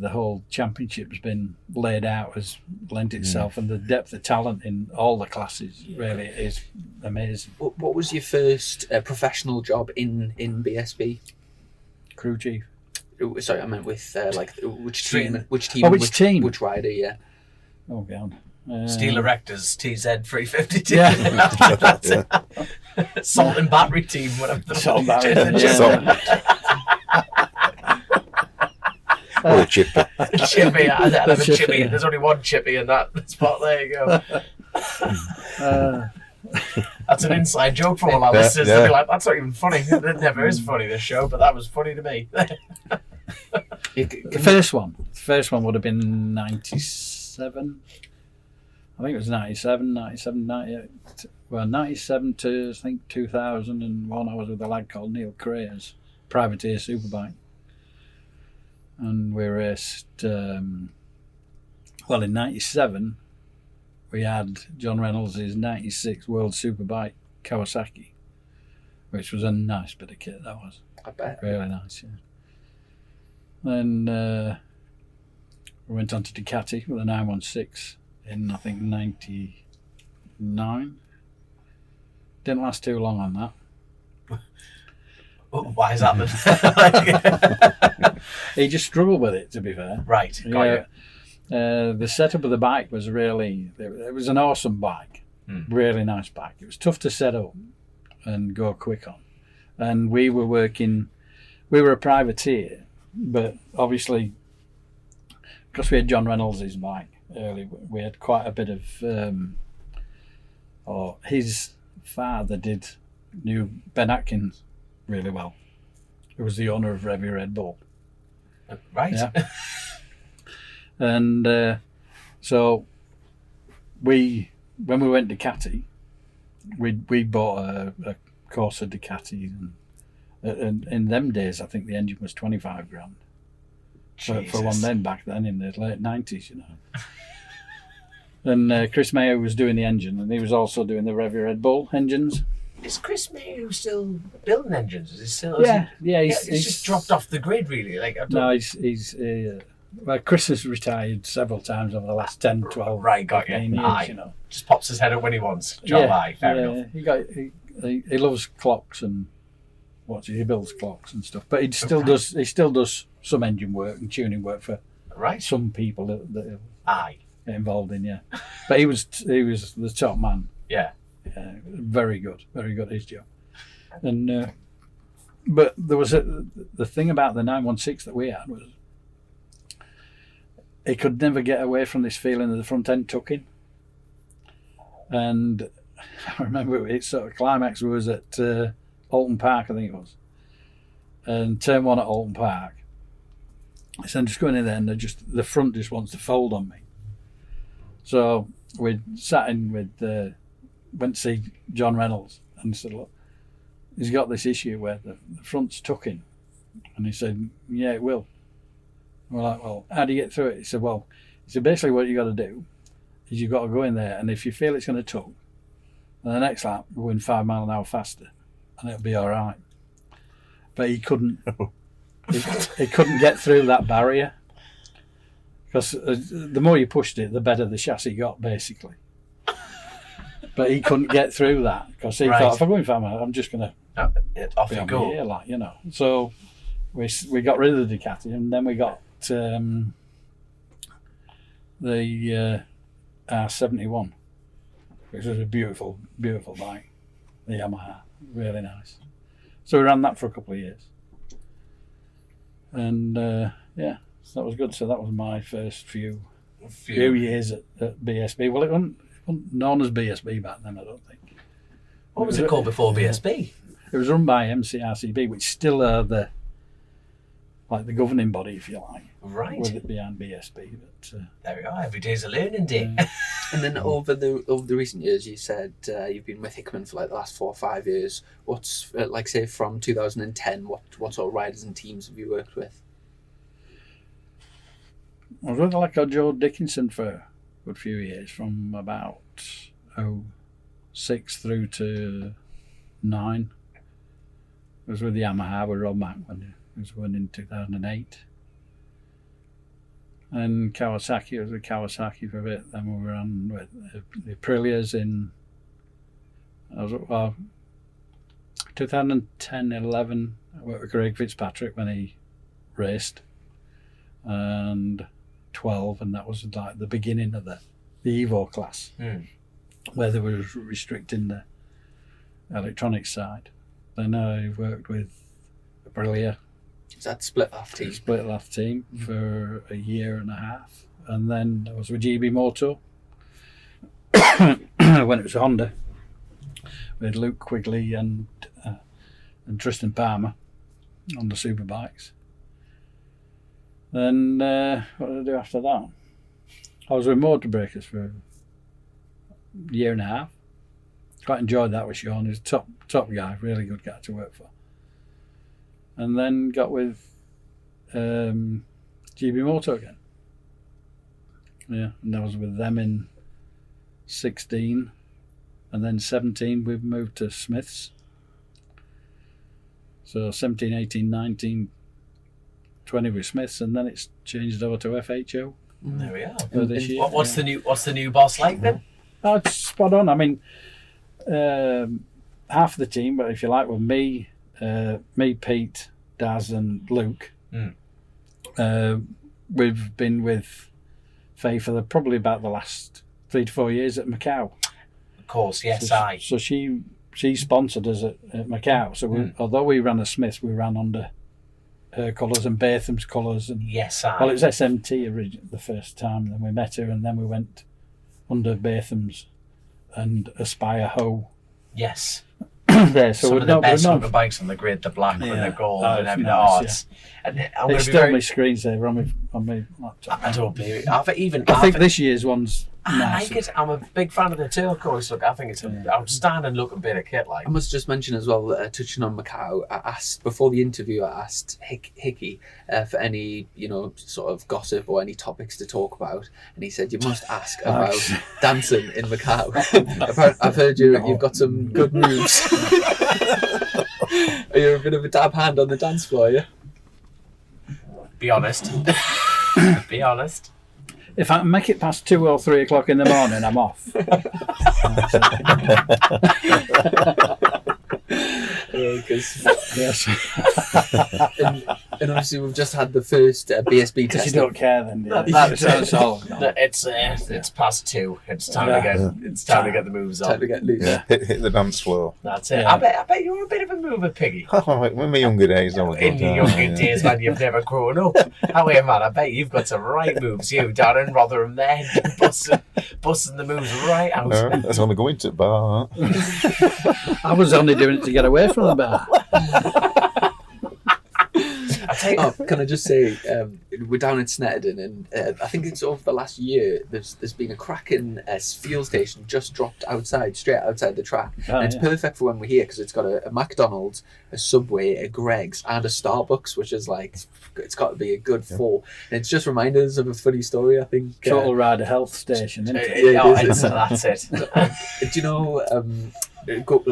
the whole championship's been laid out has lent itself, and the depth of talent in all the classes really is amazing. What was your first professional job in BSB? Crew chief. Sorry, I meant with which Trainer. team, Oh, which team? which rider? Yeah. Oh god. Steel Erectors TZ 352. Yeah. That's it. Salt and Battery Team, whatever the Salt fuck and it is. Battery, Or a chippy. Chippy. I have a Chippy. chippy. There's only one chippy in that spot. There you go. That's an inside joke for all our listeners. yeah. They'll be like, that's not even funny. It never is funny, this show, but that was funny to me. The first one would have been 97. I think it was 97, 98. Well, 97 to I think 2001. I was with a lad called Neil Crayers, privateer superbike, and we raced. In '97 we had John Reynolds' '96 World Superbike Kawasaki, which was a nice bit of kit. That was I bet. really nice. Yeah. Then we went on to Ducati with a 916 in I think '99. Didn't last too long on that. Oh, why is that then? He just struggled with it, to be fair. Right, got you. The setup of the bike was it was an awesome bike, really nice bike. It was tough to set up and go quick on. And we were a privateer, but obviously, because we had John Reynolds' bike early, we had quite a bit of, his father knew Ben Atkins really well, who was the owner of Revy Red Bull. Right. Yeah. And so when we went Ducati, we bought a Corsa Ducati, and in them days I think the engine was 25 grand for one then, back then in the late 90s, you know. And Chris Mayo was doing the engine, and he was also doing the Revy Red Bull engines. Is Chris Mayo still building engines? Is he still? He's Just dropped off the grid, really. Like, I don't... No, well, Chris has retired several times over the last 10, 12, Right, got you. 15 years, Aye. you know. Just pops his head up when he wants. Job high, fair enough. He loves clocks and he builds clocks and stuff. But he still does some engine work and tuning work for Right. some people that are Aye. involved in, yeah. But he was the top man. Yeah. Very good at his job. And but there was the thing about the 916 that we had was he could never get away from this feeling of the front end tucking. And I remember it sort of climax was at Alton Park, I think it was, and turn one at Alton Park. So I'm just going in there, and the front just wants to fold on me. So we sat in with went to see John Reynolds and said, look, he's got this issue where the front's tucking. And he said, yeah, it will. We're like, well, how do you get through it? He said, basically what you got to do is you've got to go in there, and if you feel it's going to tuck, then the next lap, go in 5 miles an hour faster, and it'll be all right. But he couldn't. He couldn't get through that barrier, because the more you pushed it, the better the chassis got, basically. But he couldn't get through that, because he thought, if I go in 5 miles, I'm just going to off be you on go. here, like, you know. So we got rid of the Ducati, and then we got the R71, which was a beautiful, beautiful bike, the Yamaha, really nice. So we ran that for a couple of years, and so that was good. So that was my first few years at BSB. Well, it wasn't known as BSB back then, I don't think. What was it called before BSB? It was run by MCRCB, which still are the governing body, if you like. Right. With it behind BSB. But there we are. Every day's a learning day. And then over the recent years, you said you've been with Hickman for like the last 4 or 5 years. What's like, say, from 2010? What sort of riders and teams have you worked with? I was with like Joe Dickinson for a good few years, from about 06 through to 9. I was with the Yamaha with Rob Mack when he was winning in 2008. And Kawasaki, I was with Kawasaki for a bit. Then we were on with the Aprilias in 2010-11. I worked with Craig Fitzpatrick when he raced, and 12, and that was like the beginning of the Evo class, where they were restricting the electronics side. Then I worked with Aprilia. Is that split off team? Split off team for a year and a half, and then I was with GB Moto when it was Honda with Luke Quigley and Tristan Palmer on the superbikes. Then what did I do after that? I was with Motor Breakers for a year and a half. Quite enjoyed that with Sean. He was a top guy, really good guy to work for. And then got with GB Moto again. Yeah, and I was with them in 16, and then 17 we moved to Smiths. So 17, 18, 19, 20 with Smiths, and then it's changed over to FHO. There we are. For this year. What's the new boss like then? Oh, it's spot on. I mean, half of the team, but if you like, with me, Pete, Daz, and Luke. We've been with Faye for probably about the last 3 to 4 years at Macau. Of course, yes, So she sponsored us at Macau. So although we ran a Smith, we ran under her colours and Batham's colours. And yes, well, it was SMT the first time. Then we met her, and then we went under Batham's and Aspire Ho. Yes. There, so some of the best motorbikes on the grid, the black with the gold and everything. Nice, it's still my screensaver on my laptop. I don't believe it. I think this year's one's I nice. like it. I'm a big fan of the turquoise look. I think it's an outstanding looking bit of kit. Like, I must just mention as well, touching on Macau, I asked before the interview, I asked Hickey for any, sort of gossip or any topics to talk about, and he said you must ask about dancing in Macau. I've heard you've got some good moves. Are you a bit of a dab hand on the dance floor? Yeah. Be honest. Be honest. If I make it past 2 or 3 o'clock in the morning, I'm off. Yes. and obviously we've just had the first BSB test. You don't care then, do you? It's past 2. It's time to get. It's time to get the moves on. Time to get loose. Yeah, hit the dance floor. That's it. Yeah. I bet you were a bit of a mover, Piggy. Oh, in my younger days, I was In your younger days when you've never grown up. However, man, I bet you've got some right moves. You down in Rotherham there, busting the moves right out. No, that's only going to the bar. I was only doing it to get away from the bar. Can I just say, we're down in Snetterden, and I think it's over the last year, there's been a cracking fuel station just dropped straight outside the track. And it's perfect for when we're here because it's got a McDonald's, a Subway, a Greg's, and a Starbucks, which is like, it's got to be a good 4. And it's just reminded us of a funny story, I think. Total Rider Health Station, isn't it? That's it. Do you know,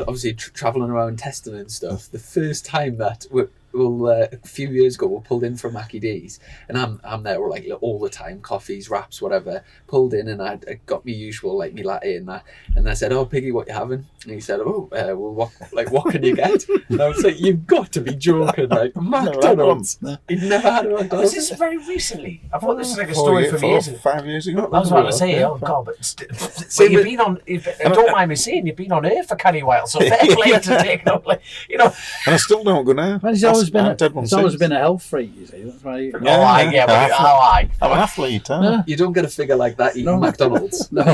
obviously travelling around testing and stuff, the first time that a few years ago, we pulled in from Mackie D's, and I'm there like all the time, coffees, wraps, whatever. Pulled in, and I got my usual like me latte and that, and I said, "Oh, Piggy, what you having?" And he said, "Oh, well, what can you get?" And I was like, "You've got to be joking!" Like McDonald's. He'd never had a McDonald's. Was this very recently? I thought this was like a story from years ago. 5 years ago. I was about to say, oh God, but you've been on. Don't mind me saying, you've been on air for canny while, so fair play to take up, And I still don't go now. Well, it's always been a health freak, you see. That's why. I'm an athlete. Huh? You don't get a figure like that eating McDonald's. No.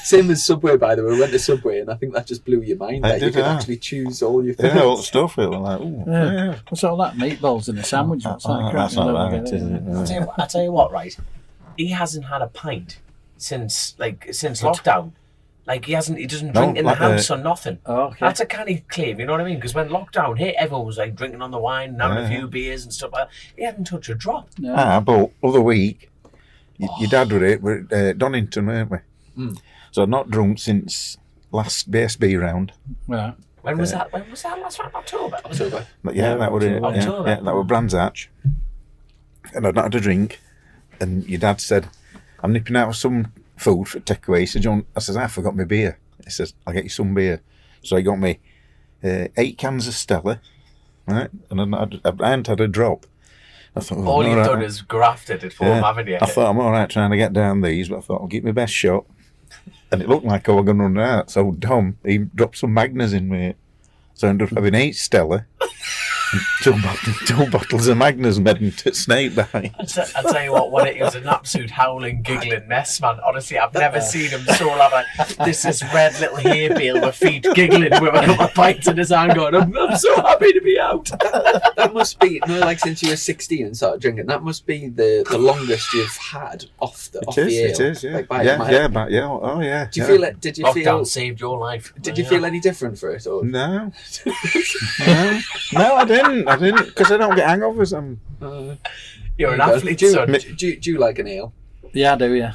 Same as Subway, by the way. We went to Subway, and I think that just blew your mind. That you could actually choose all your foods. Yeah, all the stuff. It was like, yeah. What's all that? Meatballs in a sandwich? What's that? That's not right, is it? I'll tell you what, right? He hasn't had a pint since lockdown. Like he doesn't drink in the house or nothing. Oh, okay. That's a canny claim, you know what I mean? Because when lockdown hit, everyone was like drinking on the wine and having a few beers and stuff like that. He hadn't touched a drop. No. But other week, your dad with it, we're at Donington, weren't we? So not drunk since last BSB round. Yeah. When was that? When was that last round? October. October. But yeah, that was it. October. Yeah, that was Brands Hatch. and I'd not had a drink, and your dad said, I'm nipping out of some food for takeaway. He said, I said, I forgot my beer. He says, I'll get you some beer. So he got me 8 cans of Stella, right? And I hadn't had a drop. I thought, All you've done is grafted at home, haven't you? I thought, I'm all right trying to get down these, but I thought, I'll give my best shot. And it looked like I was going to run out. So Dom, he dropped some Magners in, mate. So I ended up having 8 Stella and 2 bottles of Magners made into snake bite. I tell you what, it was an absolute howling, giggling mess, man. Honestly, I've never seen him so loud. Like, this is red little hay bale with feet giggling with a couple of pints in his hand going, I'm so happy to be out. That must be, like since you were 16 and started drinking, that must be the longest you've had off the ale. It is, yeah. Like Oh, yeah. Do you feel it? Did you Lockdown saved your life. Did you feel any different for it? Or? No. No, I didn't, because I don't get hangovers. You're an athlete, son. Do you like an ale? Yeah, I do, yeah.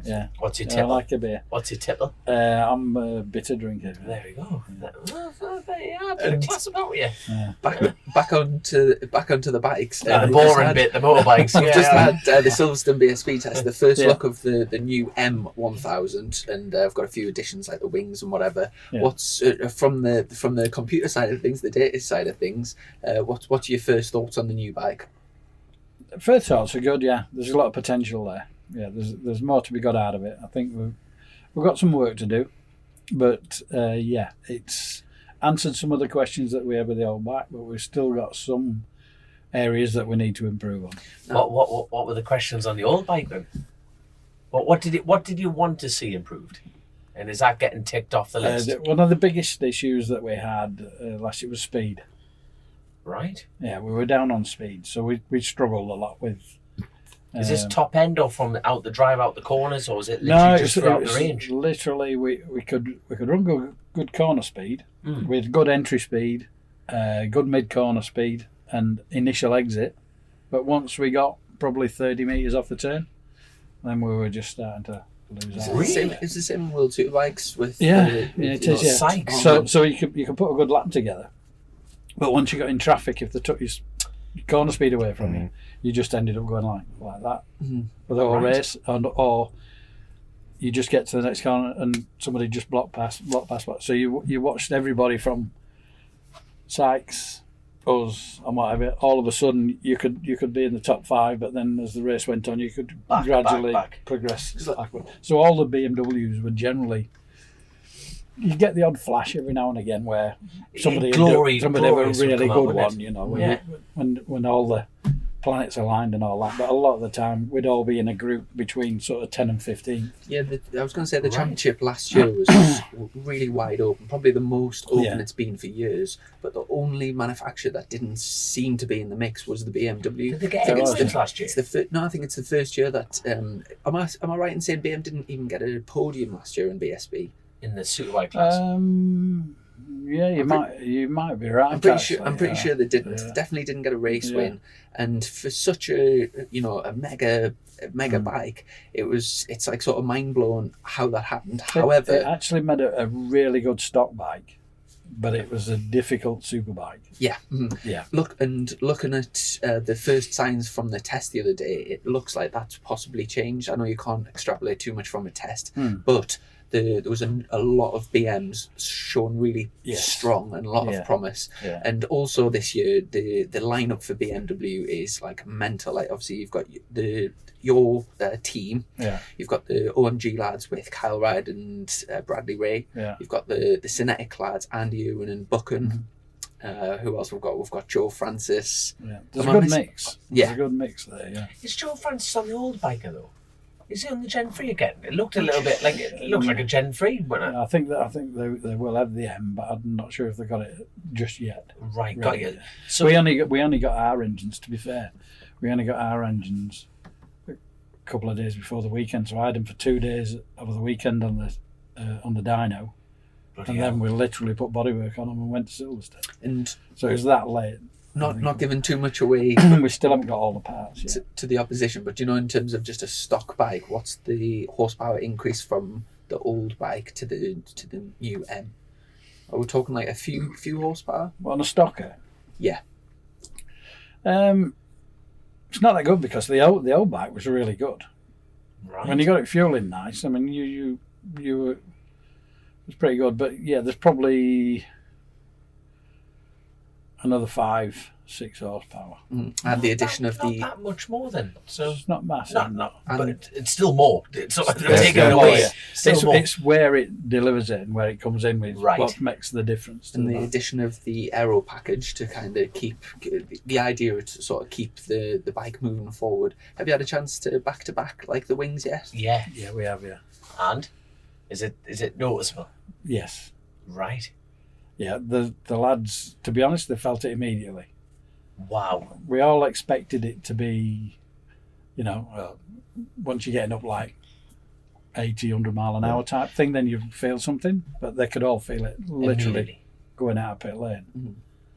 Yeah. What's your I tipple? like a beer. What's your tipple? I'm a bitter drinker. There we go. Yeah, a bit of class about you. Yeah. Back onto the bikes. The boring bit, the motorbikes. We've just had the Silverstone BSB test, the first look of the new M1000, and I've got a few additions like the wings and whatever. Yeah. What's from the computer side of things, the data side of things? What's your first thoughts on the new bike? First thoughts are good, yeah. There's a lot of potential there. Yeah, there's more to be got out of it. I think we've got some work to do, but yeah, it's answered some of the questions that we had with the old bike, but we've still got some areas that we need to improve on. What were the questions on the old bike then? What did you want to see improved? And is that getting ticked off the list? One of the biggest issues that we had last year was speed. Right. Yeah, we were down on speed, so we struggled a lot with. Is this top end or from out the drive out the corners, or is it literally just throughout the range? Literally, we could run good corner speed with good entry speed, good mid corner speed, and initial exit. But once we got probably 30 metres off the turn, then we were just starting to lose out. It's the same in World Superbikes with it is. Yeah. Sykes. So you can put a good lap together, but once you got in traffic, if they took your corner speed away from you, you just ended up going like that with the whole race, or you just get to the next corner and somebody just block past. So you watched everybody from Sykes, us, and whatever. All of a sudden, you could be in the top 5, but then as the race went on, you could gradually progress backward. So all the BMWs were generally. You get the odd flash every now and again where somebody have a really good one, you know, when all the planets aligned and all that. But a lot of the time, we'd all be in a group between sort of 10 and 15. Yeah, I was going to say the championship last year was really wide open, probably the most open it's been for years. But the only manufacturer that didn't seem to be in the mix was the BMW. Did they get it last year? I think it's the first year that. Am I right in saying BM didn't even get a podium last year in BSB? In the superbike class? Yeah, you might be right. I'm pretty sure they didn't. Yeah. Definitely didn't get a race win. And for such a mega bike, it's like sort of mind blowing how that happened. However, it actually made a really good stock bike, but it was a difficult superbike. Yeah. Mm-hmm. Yeah. Looking at the first signs from the test the other day, it looks like that's possibly changed. I know you can't extrapolate too much from a test, but there was a lot of BMs shown really strong and a lot of promise. Yeah. And also this year, the lineup for BMW is like mental. Like obviously you've got your team. Yeah. You've got the OMG lads with Kyle Ryde and Bradley Ray. Yeah. You've got the Cinetic lads, Andy Ewan and Buchan. Mm-hmm. Who else we've got? We've got Joe Francis. Yeah. There's a good mix. There's a good mix there. Yeah. Is Joe Francis on the old biker though? Is he on the Gen 3 again? It looked a little bit like a Gen 3, wasn't it? I think they will have the M, but I'm not sure if they got it just yet. Right, got you. So we only got our engines. To be fair, we only got our engines a couple of days before the weekend. So I had them for 2 days over the weekend on the dyno, and then we literally put bodywork on them and went to Silverstone. And so it was that late. Not giving too much away. We still haven't got all the parts yet. To the opposition, but in terms of just a stock bike, what's the horsepower increase from the old bike to the new M? Are we talking like a few horsepower? Well, on a stocker? Yeah. It's not that good because the old bike was really good. Right. When you got it fueling nice, I mean, you were, it was pretty good. But yeah, there's probably another 5-6 horsepower. And the addition of not the that much more then. So It's not massive. no, And- but it's still more. It's sort of Yeah, taking yeah. it away. Yeah. Still more. It's where it delivers it and where it comes in with Right. what makes the difference. To and the the bike. addition of the aero package to kind of keep the idea is to sort of keep the bike moving forward. Have you had a chance to back like the wings yet? Yeah. Yeah, we have. Yeah. And is it noticeable? Yes. Right. Yeah. The lads, to be honest, they felt it immediately. Wow. We all expected it to be, once you're getting up like 80, 100 mile an hour type thing, then you feel something. But they could all feel it literally Immediately. going out of pit lane.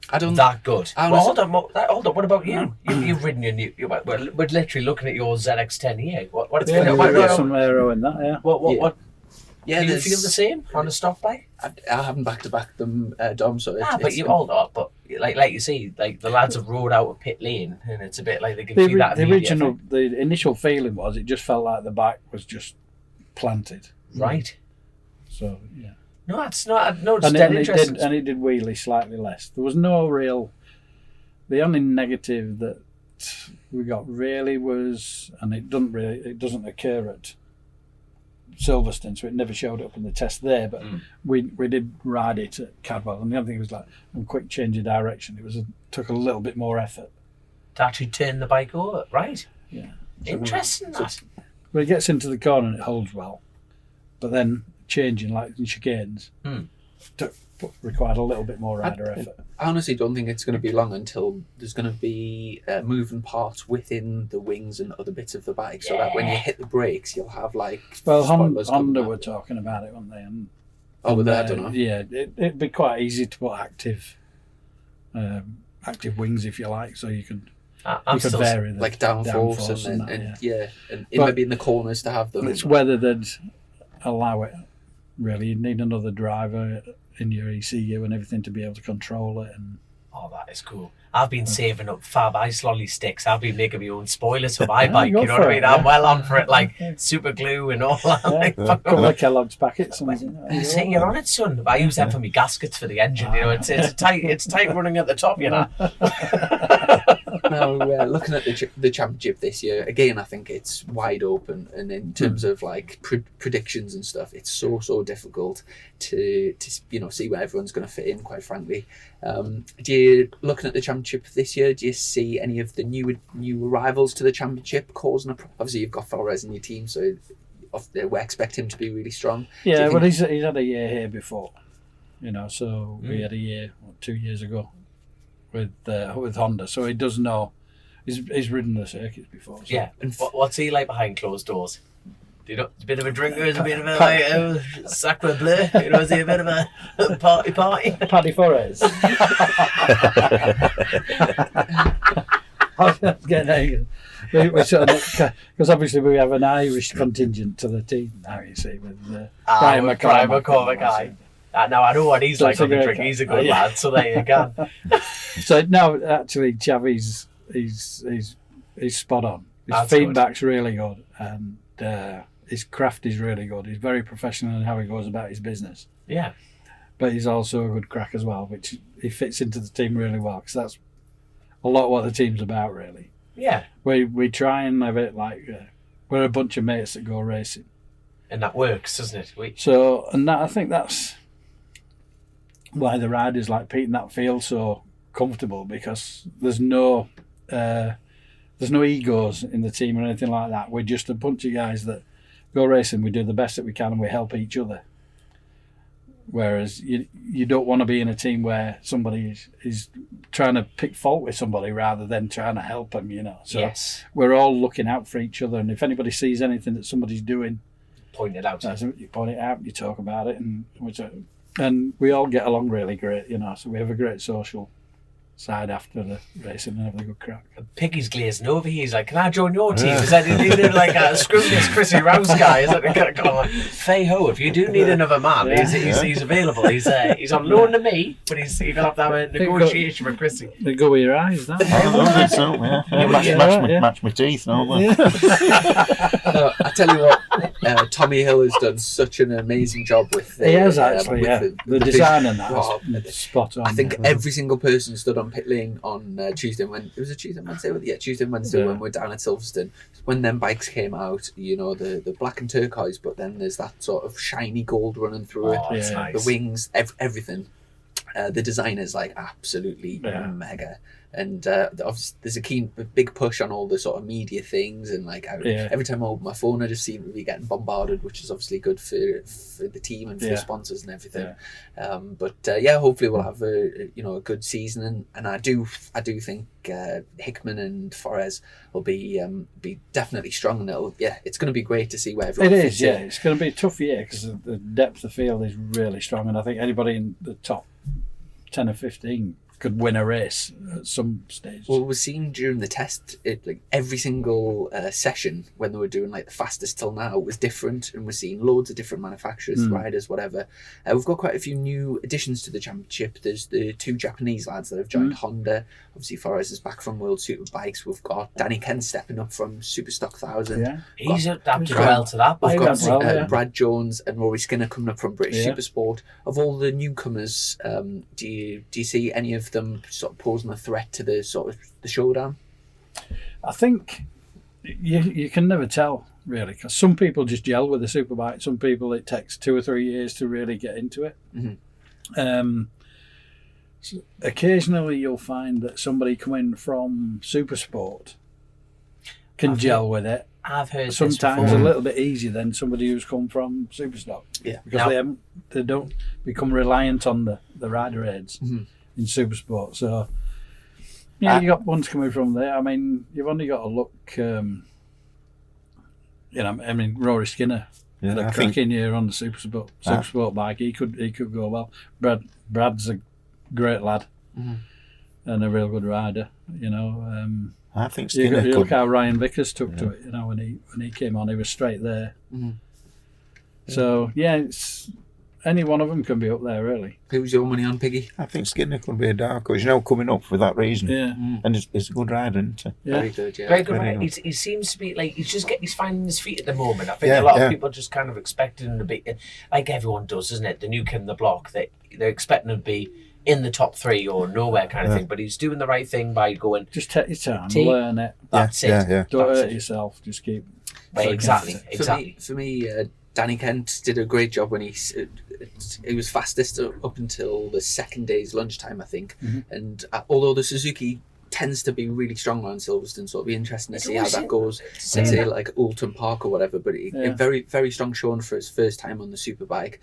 I don't. That good. I Well, was- hold on. What about you? You've ridden your new. We're literally looking at your ZX10 here. What? Yeah, we got some aero in that. Yeah. What? Yeah, Do you there's- feel the same on a stock bike? I haven't back to back them, Dom. So But you hold up. But like you see, like the lads have rode out of pit lane, and it's a bit like they can feel that. The immediate the initial feeling was it just felt like the bike was just planted. effect. Right. So yeah. No, that's not. No, it's And dead it interesting. did wheelie slightly less. There was no real. The only negative that we got really was, and it doesn't occur at Silverstone, so it never showed up in the test there. But we did ride it at Cadwell, and the other thing was like a quick change of direction. Took a little bit more effort. To actually turn the bike over, right? Yeah. Interesting. That. When it gets into the corner, and it holds well, but then changing like in chicanes required a little bit more rider effort. I honestly don't think it's going to be long until there's going to be moving parts within the wings and other bits of the bike, so that when you hit the brakes, you'll have like. Well, spoilers coming Honda out. were talking about it, weren't they? And, Oh, but I don't know. Yeah, it'd be quite easy to put active wings if you like, so you could I'm you could still vary the Like downforce and that, and But- maybe in the corners to have them. It's whether they'd allow it. Really, you'd need another driver in your ECU and everything to be able to control it. And Oh, that is cool. I've been saving up Fab Ice Lolly sticks. I've been making my own spoilers for my Yeah, bike. go You know for what I it, mean? yeah. I'm well on for it, like super glue and all that. Like, a couple of Kellogg's packets. And See, you're on it, son. I use them for my gaskets for the engine. You know, it's tight running at the top. You know. Now, looking at the championship this year, again, I think it's wide open, and in terms of like predictions and stuff, it's so difficult to see where everyone's going to fit in. Quite frankly, do you looking at the championship this year? Do you see any of the new arrivals to the championship causing a? Obviously, you've got Flores in your team, so we expect him to be really strong. Do yeah, you well, think- he's had a year here before, so we had a year 2 years ago with Honda, so he does know. He's ridden the circuits before. So. Yeah. And what's he like behind closed doors? Do you know, a bit of a drinker, is a bit of a like sacre bleu. You know, is he a bit of a party? Paddy Flores. we sort of because obviously we have an Irish contingent to the team now. You see, with Brian McCormick guy. Now I know what he's So like it's a on the great drink. guy. He's a good Yeah. lad. So there you go. So no, actually, Chavi's he's spot on. His That's feedback's really good, and his craft is really good. He's very professional in how he goes about his business. Yeah. But he's also a good crack as well, which he fits into the team really well, because that's a lot what the team's about, really. Yeah. We try and have it like we're a bunch of mates that go racing. And that works, doesn't it? So, and I think that's why the riders like Pete and that feel so comfortable, because there's no egos in the team or anything like that. We're just a bunch of guys that go racing. We do the best that we can and we help each other. Whereas you don't want to be in a team where somebody is trying to pick fault with somebody rather than trying to help them, So Yes. we're all looking out for each other. And if anybody sees anything that somebody's doing, Point it out. you point it out, you talk about it, and we all get along really great, So we have a great social side after the racing and have a good crack. Piggy's glazing over. He's like, "Can I join your team?" Is that like a screw this Chrissy Rouse guy? Is that FHO? If you do need another man, he's available. He's on loan to me, but you're gonna have to have a negotiation with Chrissy. They go with your eyes, that. Match my teeth, don't they? I tell you what, Tommy Hill has done such an amazing job with He has actually, the design and that is spot on. I think every single person stood on pit lane on Tuesday and Wednesday. It was a Tuesday and Wednesday? Yeah, Tuesday and Wednesday when we're down at Silverstone. When them bikes came out, the black and turquoise, but then there's that sort of shiny gold running through it. That's nice. The wings, everything. The design is like absolutely mega. And obviously there's a big push on all the sort of media things, and like every time I open my phone I just seem to be getting bombarded, which is obviously good for the team and for the sponsors and everything. But hopefully we'll have a good season, and I do think Hickman and Forres will be definitely strong, and it's going to be great to see where everyone fits in. It's going to be a tough year because the depth of field is really strong, and I think anybody in the top 10 or 15 could win a race at some stage. Well, we've seen during the test, like every single session when they were doing like the fastest till now was different, and we're seeing loads of different manufacturers, riders, whatever. We've got quite a few new additions to the championship. There's the 2 Japanese lads that have joined Honda. Obviously, Forres is back from World Superbikes. We've got Danny Kent stepping up from Superstock 1000. Yeah. He's adapted well to that. We've got Brad Jones and Rory Skinner coming up from British Supersport. Of all the newcomers, do you see any of them sort of posing a threat to the sort of the showdown? I think you can never tell really, because some people just gel with the superbike. Some people it takes 2 or 3 years to really get into it. So occasionally you'll find that somebody coming from Supersport can gel with it. I've heard sometimes a little bit easier than somebody who's come from Superstock. Because they don't become reliant on the rider aids in Supersport. So you got ones coming from there. I mean, you've only got to look. Rory Skinner had a cracking year on the Supersport bike. He could go well. Brad's a great lad and a real good rider. I think Skinner you look how Ryan Vickers took to it. When he came on, he was straight there. So it's any one of them can be up there really. Who's your money on, Piggy? I think Skinner could be a dark horse. Coming up for that reason. Yeah, and it's a good rider, isn't he? Yeah. Very good. Yeah, very good. Right. He seems to be like he's finding his feet at the moment. I think a lot of people just kind of expecting him to be like everyone does, isn't it? The new kid on the block. They're expecting him to be in the top 3 or nowhere kind of thing, but he's doing the right thing by going. Just take your time, learn it. That's it. Yeah. Don't hurt yourself. Just keep. Exactly. For me, Danny Kent did a great job when he was fastest up until the second day's lunchtime, I think. And although the Suzuki tends to be really strong around Silverstone, so it'll be interesting to see how that goes. Say like Oulton Park or whatever, but a very, very strong showing for his first time on the superbike.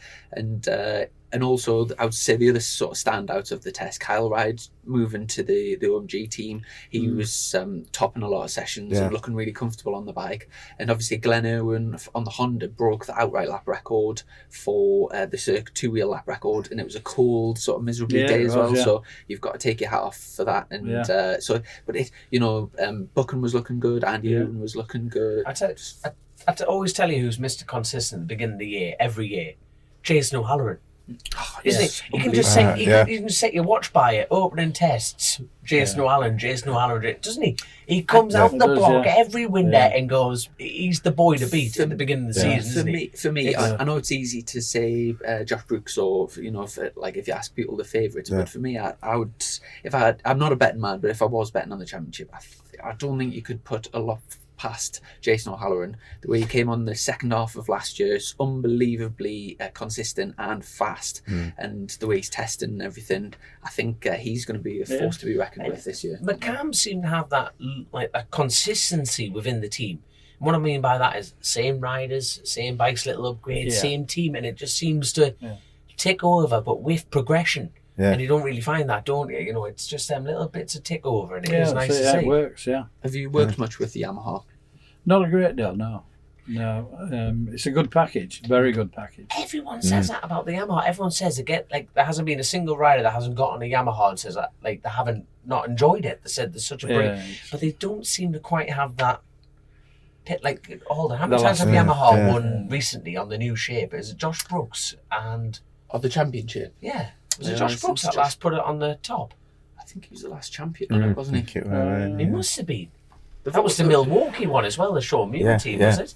And also, I would say the other sort of standouts of the test, Kyle Ride moving to the OMG team. He was topping a lot of sessions and looking really comfortable on the bike. And obviously, Glenn Irwin on the Honda broke the outright lap record for the Cirque 2-wheel lap record, and it was a cold, sort of miserable day as well. So you've got to take your hat off for that. And Buchan was looking good. Andy Irwin was looking good. I always tell you who's Mr. Consistent at the beginning of the year, every year. Jason O'Halloran. Isn't it? You can just set you can set your watch by it. Opening tests, Jason O'Halloran, doesn't he? He comes out the block every winter and goes. He's the boy to beat at the beginning of the season. For me, I know it's easy to say Josh Brooks or if you ask people the favourites, but for me, I would I'm not a betting man, but if I was betting on the championship, I don't think you could put a lot past Jason O'Halloran. The way he came on the second half of last year is unbelievably consistent and fast, and the way he's testing and everything, I think he's going to be a force to be reckoned with this year. McCann seemed to have that consistency within the team. And what I mean by that is same riders, same bikes, little upgrades, same team, and it just seems to take over, but with progression. Yeah. And you don't really find that, don't you? It's just them little bits of tick over, and it is nice to see. It works, Have you worked much with the Yamaha? Not a great deal, no. It's a good package, very good package. Everyone says that about the Yamaha. Everyone says there hasn't been a single rider that hasn't gotten a Yamaha and says that they haven't not enjoyed it. They said there's such a break, but they don't seem to quite have that. Hold on, how many times have Yamaha won recently on the new shape? Is it Josh Brooks and of the championship? Yeah, was it Josh Brooks that last put it on the top? I think he was the last champion, wasn't he? He must have been. That was the Milwaukee one as well, the Sean Muir team, was it?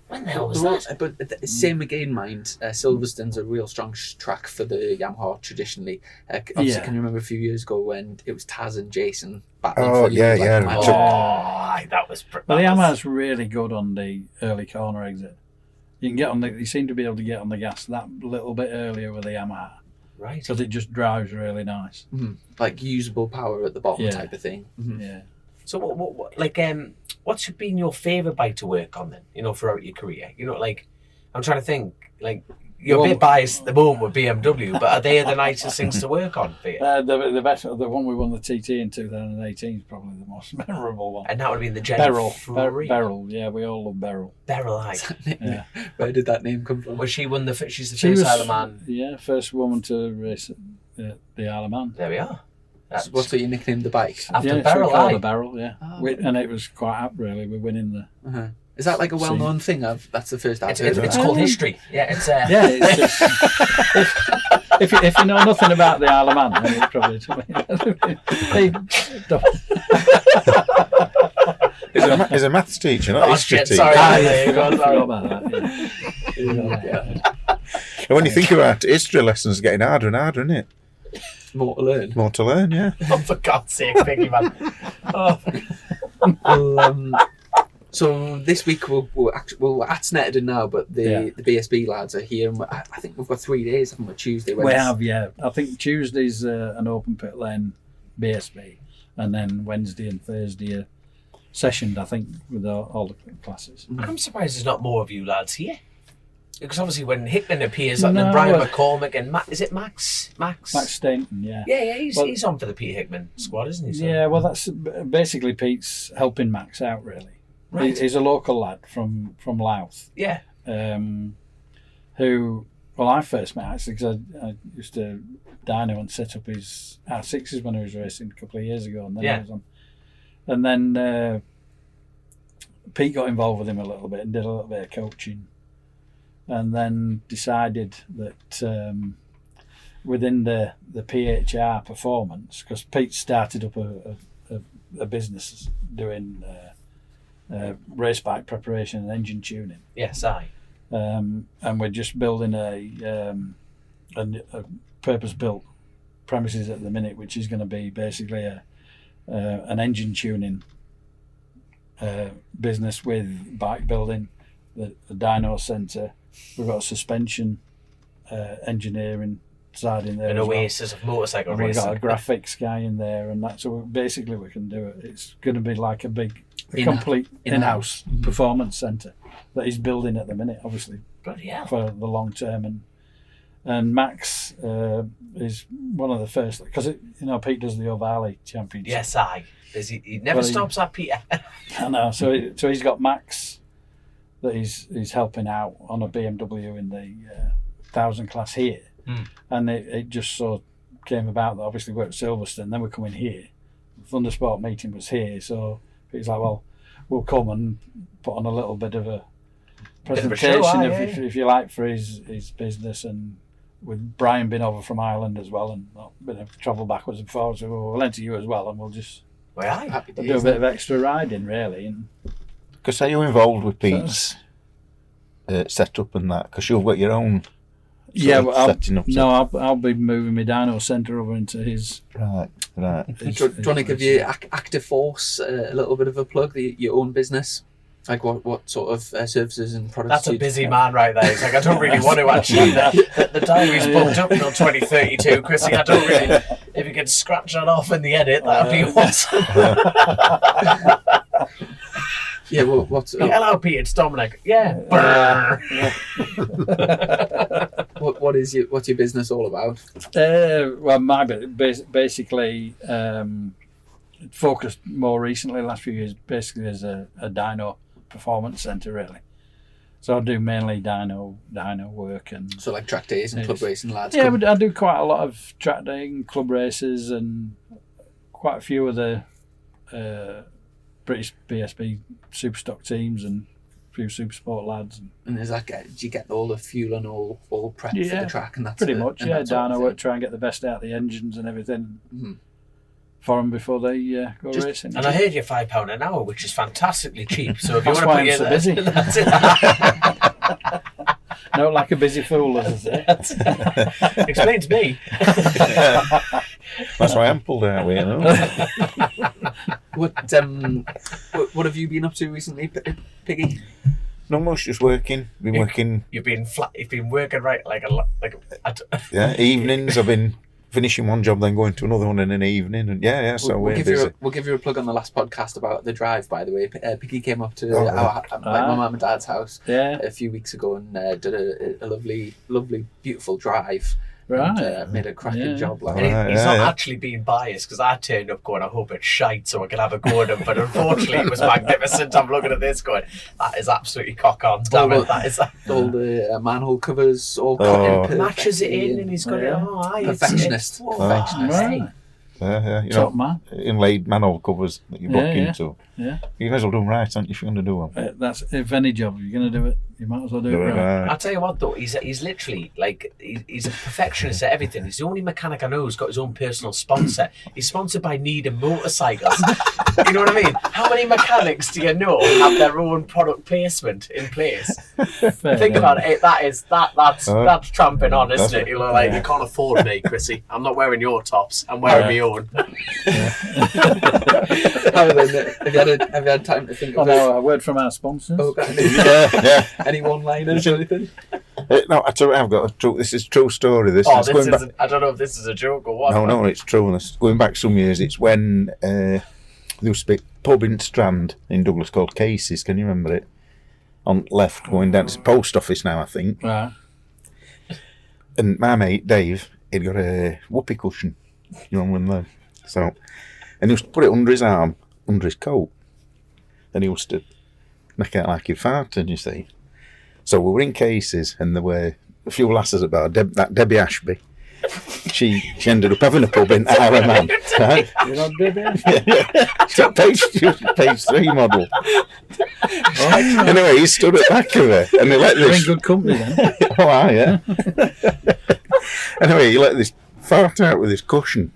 When the hell was that? But same again, mind. Silverstone's a real strong track for the Yamaha traditionally. Obviously, can you remember a few years ago when it was Taz and Jason battling for the match? That was. Well, the Yamaha's really good on the early corner exit. You can get on you seem to be able to get on the gas that little bit earlier with the Yamaha, right? Because it just drives really nice, like usable power at the bottom type of thing. Yeah. So what's been your favourite bike to work on then? Throughout your career, I'm trying to think. You're a bit biased at the moment with BMW, but are they the nicest things to work on for you? The best, the one we won the TT in 2018 is probably the most memorable one. And that would have been the Gen Beryl. 3. Beryl, yeah, we all love Beryl. Beryl, yeah. Where did that name come from? Well, she's the first Isle of Man. Yeah, first woman to race at the Isle of Man. There we are. So what's what you nicknamed the bike? After Beryl, the Beryl, yeah. Oh. And it was quite apt, really. We're winning the. Is that like a well-known thing? That's the first I've heard of it. It's called history. Yeah, it's. If you know nothing about the Isle of Man, then it's probably. He's a maths teacher, not a history teacher. Sorry, I forgot about that. And when you think about it, history lessons are getting harder and harder, isn't it? More to learn. More to learn, yeah. Oh, for God's sake, Piggy, man. So this week we're at Snetterden now, but the BSB lads are here, and I think we've got 3 days, haven't we? Tuesday, Wednesday. We have, yeah. I think Tuesday's an open pit lane BSB, and then Wednesday and Thursday are sessioned, I think, with all the classes. I'm surprised there's not more of you lads here. Because obviously when Hickman appears, then Brian McCormick and is it Max? Max Stanton, yeah. Yeah, he's on for the Pete Hickman squad, isn't he? So. Yeah, well, that's basically Pete's helping Max out, really. Right. He's a local lad from Louth. Yeah. Who, I first met actually because I used to dyno and set up his R6s when I was racing a couple of years ago, and then I was on. And then Pete got involved with him a little bit and did a little bit of coaching. And then decided that within the PHR performance, because Pete started up a business doing race bike preparation and engine tuning. Yes, and we're just building a purpose-built premises at the minute, which is going to be basically an engine tuning business with bike building, the dyno centre. We've got a suspension engineering side in there. An oasis of motorcycle racing. We've got a graphics guy in there, and that's so basically we can do it. It's going to be like a big, complete in-house performance centre that he's building at the minute, obviously, for the long term. And Max is one of the first, because Pete does the O'Varley Championship. Yes, he never stops at Peter. I know. So he's got Max that he's helping out on a BMW in the 1000 class here, and it just so came about that obviously we're at Silverstone, then we're coming here. The Thundersport meeting was here, so he's like, well, we'll come and put on a little bit of a presentation, if you like, for his business, and with Brian being over from Ireland as well, and not been able to travel backwards and forwards, so we'll enter you as well, and we'll just do a bit of extra riding, really. And because are you involved with Pete's setup and that? Because you've got your own setting up. No, I'll be moving my dyno centre over into his. Right. Do you want to give your Active Force a little bit of a plug, your own business? Like what sort of services and products? That's a busy man right there. It's like, I don't really want to actually. The diary's booked up until 2032, Chrissy. I don't really. If you could scratch that off in the edit, that'd be awesome. Yeah, well, what's hello, Pete, it's Dominic. Yeah. What's your business all about? Well, my basically focused more recently, last few years, basically as a dyno performance centre, really. So I do mainly dyno work and So like track days and club racing lads. yeah, but I do quite a lot of track day and club races and quite a few of the British BSB super stock teams and a few super sport lads. And is that do you get all the fuel and all prep for Yeah, the track and that's pretty it, much, and yeah. that sort of Dyno thing? work, try and get the best out of the engines and everything Mhm. for them before they go racing. And I heard you're £5 an hour, which is fantastically cheap. So if you That's want why to I'm put so your busy. that's it. No, like a busy fool, as I say. Explains me. That's why I'm pulled out with, you know. What have you been up to recently, Piggy? Not much, just working. Been working, You've been working right like yeah, evenings. I've been finishing one job, then going to another one in an evening. And yeah, so we'll we're give busy. we'll give you a plug on the last podcast about the drive, by the way. Piggy came up to Oh, my mum and dad's house Yeah, a few weeks ago and did a lovely, beautiful drive. right. And, made a cracking Yeah. job. Like, Right. He's Yeah, not yeah. actually being biased because I turned up going, I hope it's shite so I can have a go at him. But unfortunately, it was magnificent. I'm looking at this going, that is absolutely cock on. Damn it, that is all the manhole covers all cut Oh. in matches it perfectly in, and he's got Yeah. it. Oh, aye, Perfectionist. Perfectionist. Right. Yeah, you Top know, man. inlaid manhole covers that you book Yeah, yeah. into. Yeah. You may as well do them right, aren't you, if you're going to do them? That's if any job you're going to do it, you might as well do it right. I'll tell you what though, he's literally like he's a perfectionist at everything. He's the only mechanic I know who's got his own personal sponsor. He's sponsored by Needham Motorcycles. You know what I mean? How many mechanics do you know have their own product placement in place? Fair Think enough. about it. That's tramping on, isn't That's- it? You're like, you can't afford me, Chrissy. I'm not wearing your tops. I'm wearing my own. Have you had time to think Oh, of no, a word from our sponsors. Oh, got Yeah. any one-liners or anything? No, I tell you, I've got a true. This is a true story. This Oh, is this going is. back. I don't know if this is a joke or what. No, it's true. And it's going back some years. It's when there used to be a pub in Strand in Douglas called Casey's. Can you remember it? On left, going down to the post office now, I think. Right. And my mate Dave, he'd got a whoopee cushion. You know, one of them. So, and he used to put it under his arm, under his coat, and he used to make out like he'd farted, you see. So we were in Casey's, and there were a few lasses about that Debbie Ashby. She ended up having a pub in Isle of Man. Right? You know, Debbie? She was page 3 model. Anyway, he stood at the back of her, and he let You're in this. good company then. Oh, aye, yeah. Anyway, he let this fart out with his cushion.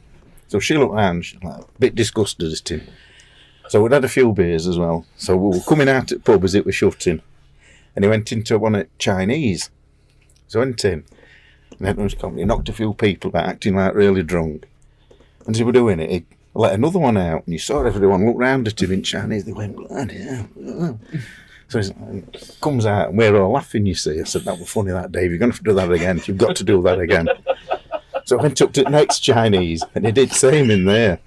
So she looked round, she was like, a bit disgusted as to him. So we'd had a few beers as well. So we were coming out at the pub as it was shutting. And he went into one at Chinese. So I went in. And everyone was coming. He knocked a few people about acting like really drunk. And as he were doing it, he let another one out. And you saw everyone look round at him in Chinese. They went, bloody hell. So he comes out and we're all laughing, you see. I said, that was funny that, Dave. You're going to have to do that again. You've got to do that again. So I went up to the next Chinese and he did the same in there.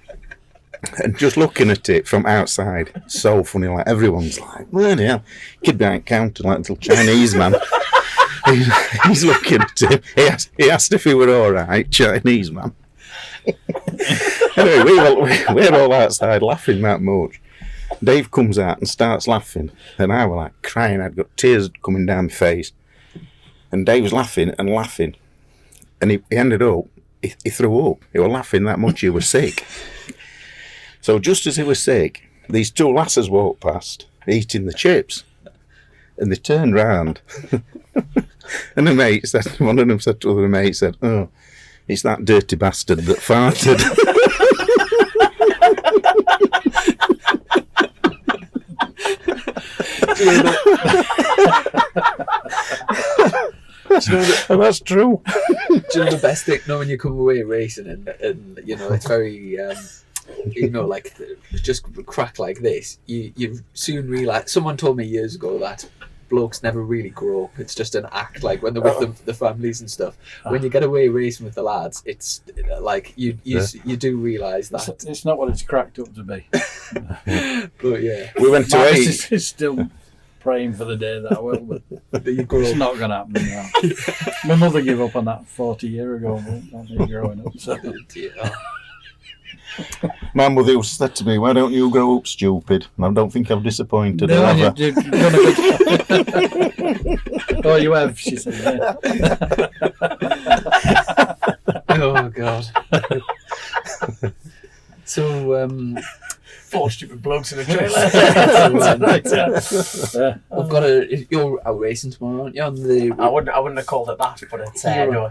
And just looking at it from outside, so funny. Like everyone's like, bloody hell. Kid behind counter, like little Chinese man. He's looking at him. He asked if he were all right, Chinese man. Anyway, we're all outside laughing that much. Dave comes out and starts laughing, and I was like crying. I'd got tears coming down my face, and Dave was laughing and laughing, and he ended up he threw up. He was laughing that much he was sick. So just as he was sick, these two lasses walked past eating the chips, and they turned round, and the mate said, one of them said to the other mate, said, "Oh, it's that dirty bastard that farted." And that's true. Do you know the best thing? No, when you come away racing and you know it's very you know, like just crack like this, you soon realise. Someone told me years ago that blokes never really grow up. It's just an act. Like when they're with the families and stuff. When you get away racing with the lads, it's like you do realise that. It's not what it's cracked up to be. But yeah, We went to My eight. missus is still praying for the day that I will, but you grow it's up. not going to happen now. My mother gave up on that 40 years ago, not me growing up. So. Yeah. My mother used to say to me, "Why don't you grow up, stupid?" And I don't think I've disappointed her. No, Have I? you've done a good. Oh, you have. She said. Yeah. Oh God. So Four stupid blokes in a trailer. we've got you're out racing tomorrow, aren't you? On the I wouldn't have called it that, but it's no.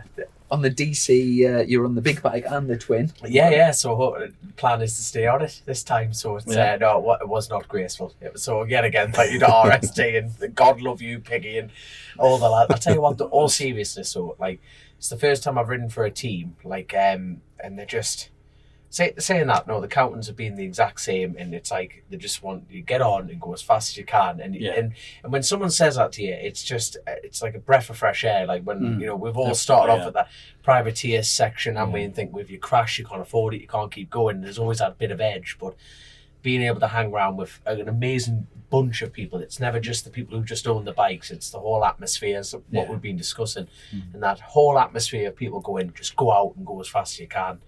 on the DC, you're on the big bike and the twin. Yeah. So the plan is to stay on it this time. So it's Yeah. it was not graceful. So yet again, thank you to RST and God love you, Piggy, and all the lads. I'll tell you what, all seriousness. So like, it's the first time I've ridden for a team. Like, and they're just saying that. No, the accountants have been the exact same, and it's like they just want you to get on and go as fast as you can. And and when someone says that to you, it's just it's like a breath of fresh air. Like when we've all started off at that privateer section, and we think if you crash, you can't afford it, you can't keep going. There's always that bit of edge, but being able to hang around with an amazing bunch of people, it's never just the people who just own the bikes, it's the whole atmosphere, what we've been discussing, and that whole atmosphere of people going, just go out and go as fast as you can.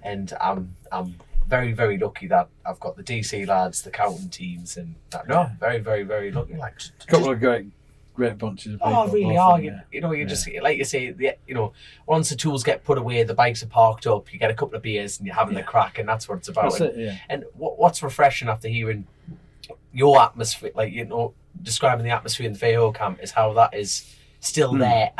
And I'm very, very lucky that I've got the DC lads, the counting teams, and that. No, very, very, very lucky. Like A couple of great bunches of people. Oh, really are. You just, like you say, once the tools get put away, the bikes are parked up, you get a couple of beers and you're having the crack, and that's what it's about. That's it, yeah. And what's refreshing after hearing your atmosphere, describing the atmosphere in the FHO camp, is how that is still there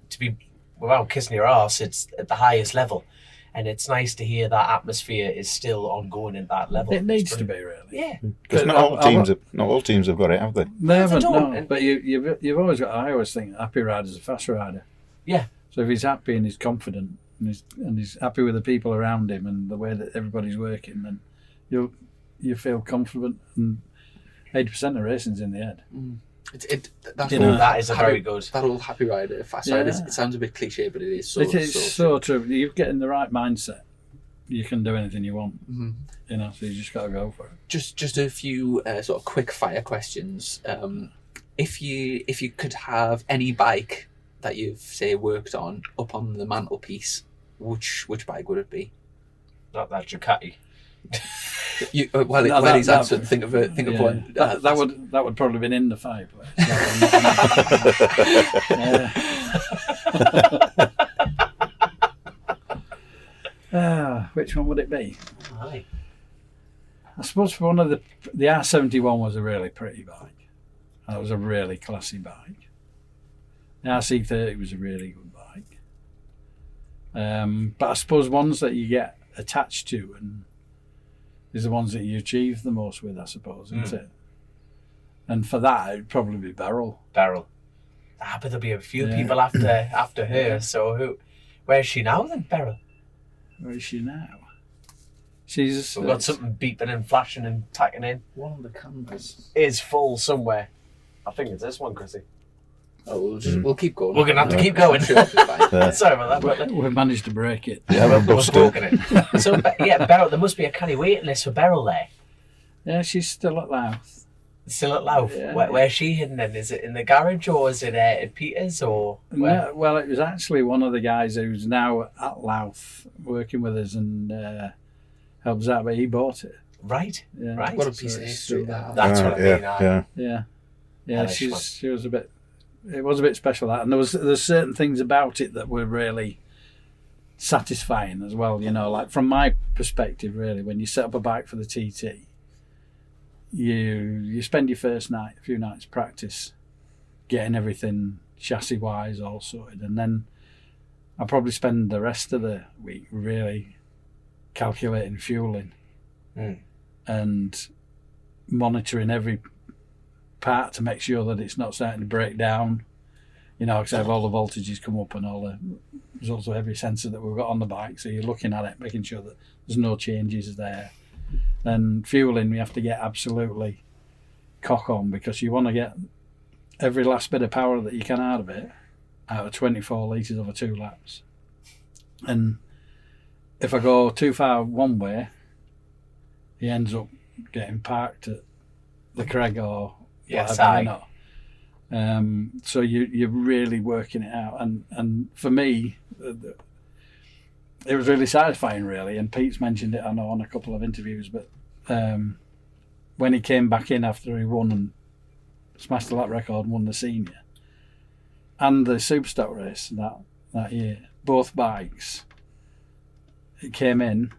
to be, without kissing your arse, it's at the highest level. And it's nice to hear that atmosphere is still ongoing at that level. It needs to be, really. Yeah. Because not all teams have got it, have they? They haven't, don't. no. But you've always got. I always think a happy rider's a fast rider. Yeah. So if he's happy and he's confident and he's happy with the people around him and the way that everybody's working, then you feel confident. And 80% of racing's in the head. That is a very good. That old happy rider, fast rider. It sounds a bit cliche, but it is so. It is so true. You get in the right mindset, you can do anything you want. Mm-hmm. So you just got to go for it. Just a few sort of quick fire questions. If you could have any bike that you've say worked on up on the mantelpiece, which bike would it be? Not that Ducati. While he's answered, think of one. That would probably been in the fireplace. Which one would it be? Right. I suppose for one of the R71 was a really pretty bike. That was a really classy bike. The RC30 was a really good bike. But I suppose ones that you get attached to and is the ones that you achieve the most with, I suppose, isn't it? And for that, it'd probably be Beryl. But there'll be a few people after her. So where's she now then, Beryl? Where is she now? We've got something beeping and flashing and packing in. One of the cameras is full somewhere. I think it's this one, Chrissy. Oh, we'll keep going. We're going to have to keep going. Sorry about that. But we've managed to break it. Yeah, we've broken it. So, Beryl, there must be a canny waiting list for Beryl there. Yeah, she's still at Louth. Still at Louth? Yeah. Where's she hidden then? Is it in the garage or is it at Peter's or where? No, well, it was actually one of the guys who's now at Louth working with us and helps out, but he bought it. Right. Yeah. Right. What a piece of history that. That's what I mean. Yeah. She was a bit. It was a bit special, that, and there's certain things about it that were really satisfying as well. Like from my perspective, really, when you set up a bike for the TT, you spend your first night, a few nights practice, getting everything chassis wise all sorted, and then I probably spend the rest of the week really calculating fueling and monitoring every part to make sure that it's not starting to break down, because I have all the voltages come up and all there's also every sensor that we've got on the bike, so you're looking at it, making sure that there's no changes there. And fueling, we have to get absolutely cock on, because you want to get every last bit of power that you can out of it, out of 24 litres over 2 laps. And if I go too far one way, he ends up getting parked at the Craig or whatever, so you're really working it out. And for me, it was really satisfying, really. And Pete's mentioned it, I know, on a couple of interviews. But when he came back in after he won and smashed the lap record and won the senior and the Superstock race that year, both bikes, it came in,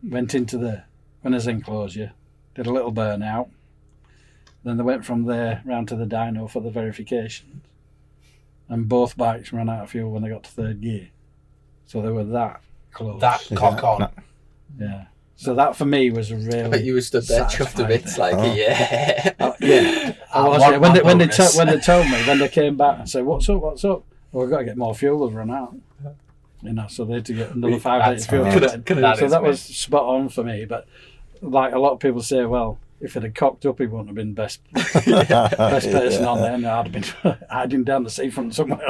went into the winner's enclosure, did a little burnout. Then they went from there round to the dyno for the verifications. And both bikes ran out of fuel when they got to third gear. So they were that close. That cock on. Yeah. So that for me was a really. But you were stood there chuffed a bit, like, yeah. Yeah. I was, yeah. When they told me, when they came back and said, "What's up? What's up?" Well, we've got to get more fuel. They've run out. You know, so they had to get another 5 litres fuel. So that was spot on for me. But like a lot of people say, well, if it had cocked up, he wouldn't have been best person on there. No, I'd have been hiding down the seafront somewhere.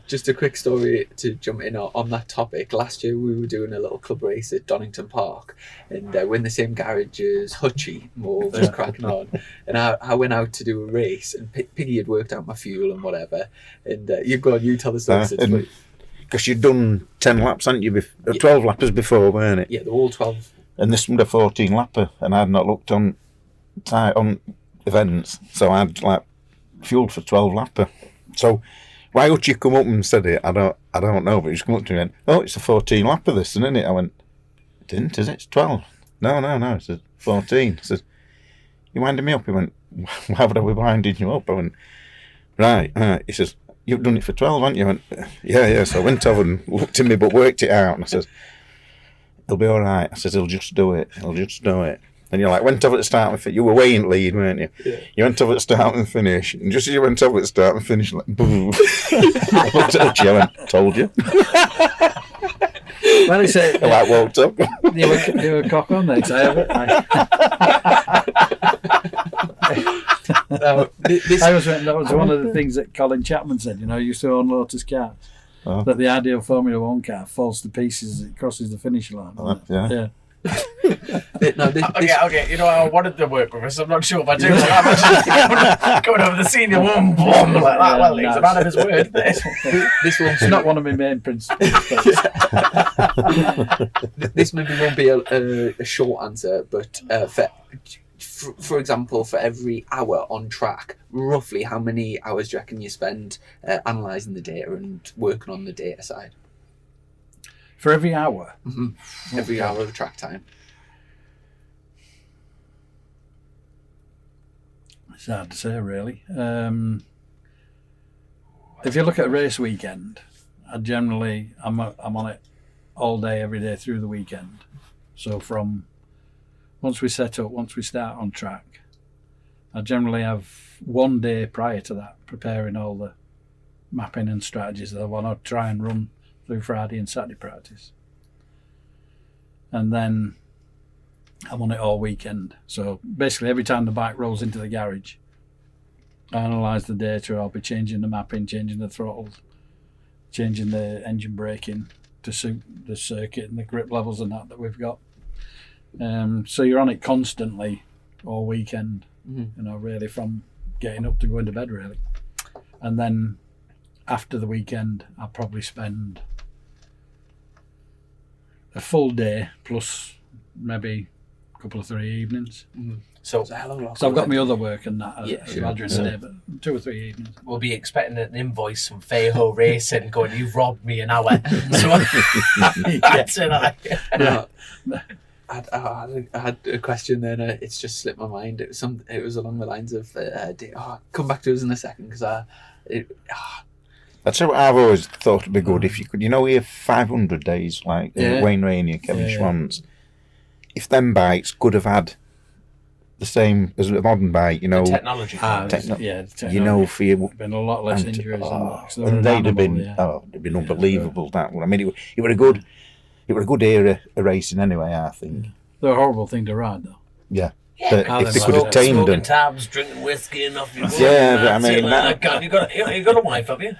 Just a quick story to jump in on that topic. Last year we were doing a little club race at Donington Park, and we're in the same garage as Hutchie, and we're all just cracking on. And I went out to do a race, and Piggy had worked out my fuel and whatever. And you tell the story. Because you'd done 10 laps, hadn't you? 12 lappers before, weren't it? Yeah, they're all 12. And this was a 14 lapper, and I'd not looked on events, so I'd like fueled for 12 lapper. So why would you come up and said it? I don't know, but he's come up to me and went, "Oh, it's a 14 lapper, this, isn't it?" I went, "It didn't, is it? It's 12." No, it's a 14. He says, "You winding me up?" He went, "Why would I be winding you up?" I went, right. He says, "You've done it for 12, haven't you?" I went, yeah. So I went over and looked at me, but worked it out, and I says, "He'll be all right." I says, "He'll just do it. And you're like, went over at the start and finish. You were way in lead, weren't you? Yeah. You went over at the start and finish. And just as you went over at the start and finish, like, boom. I looked at the and went, "Told you." Well, he said, I walked up. You were cock on there, that was one of the things that Colin Chapman said. You know, he used to own Lotus cars. Oh. That the ideal Formula 1 car falls to pieces as it crosses the finish line. Yeah. Okay. You know, I wanted to work with us. I'm not sure if I do. I'm going over the senior one, boom, like that. Well, he's a man of his word. This one's not one of my main principles. This maybe won't be a short answer, but for example, for every hour on track, roughly how many hours do you reckon you spend analysing the data and working on the data side? For every hour? Mm-hmm. Every hour of track time. It's hard to say, really. If you look at a race weekend, I'm on it all day, every day through the weekend. So from once we start on track, I generally have 1 day prior to that preparing all the mapping and strategies that I want to try and run through Friday and Saturday practice. And then I'm on it all weekend. So basically every time the bike rolls into the garage, I analyse the data. I'll be changing the mapping, changing the throttles, changing the engine braking to suit the circuit and the grip levels and that we've got. So you're on it constantly all weekend, you know, really from getting up to going to bed, really. And then after the weekend, I'll probably spend a full day plus maybe a couple of 3 evenings. So I've got my other work and that during the day, but 2 or 3 evenings. We'll be expecting an invoice from FHO Racing going, "You've robbed me an hour." So that's it. I had a question then. It's just slipped my mind. It was along the lines of, come back to us in a second because That's what I've always thought would be good if you could. You know, we have 500 days like Wayne Rainey and Kevin Schwantz. If them bikes could have had the same as a modern bike, you know, the technology. You know, for you, been a lot less injuries, and they'd have been they'd been unbelievable. That one. I mean, it were a good era of racing anyway. I think they're a horrible thing to ride, though. Yeah. But if they could have tamed them, tabs, drinking whiskey, and off you go. Yeah, but I mean, you got a wife, have you?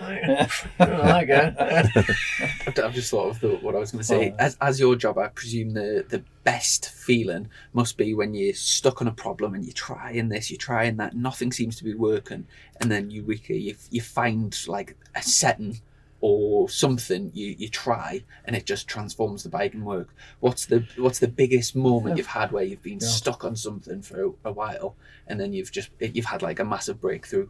I've just thought of what I was going to say. As your job, I presume the best feeling must be when you're stuck on a problem and you're trying this, you're trying that, nothing seems to be working, and then you find like a setting or something you try and it just transforms the bike and work? What's the biggest moment you've had where you've been stuck on something for a while and then you've had like a massive breakthrough?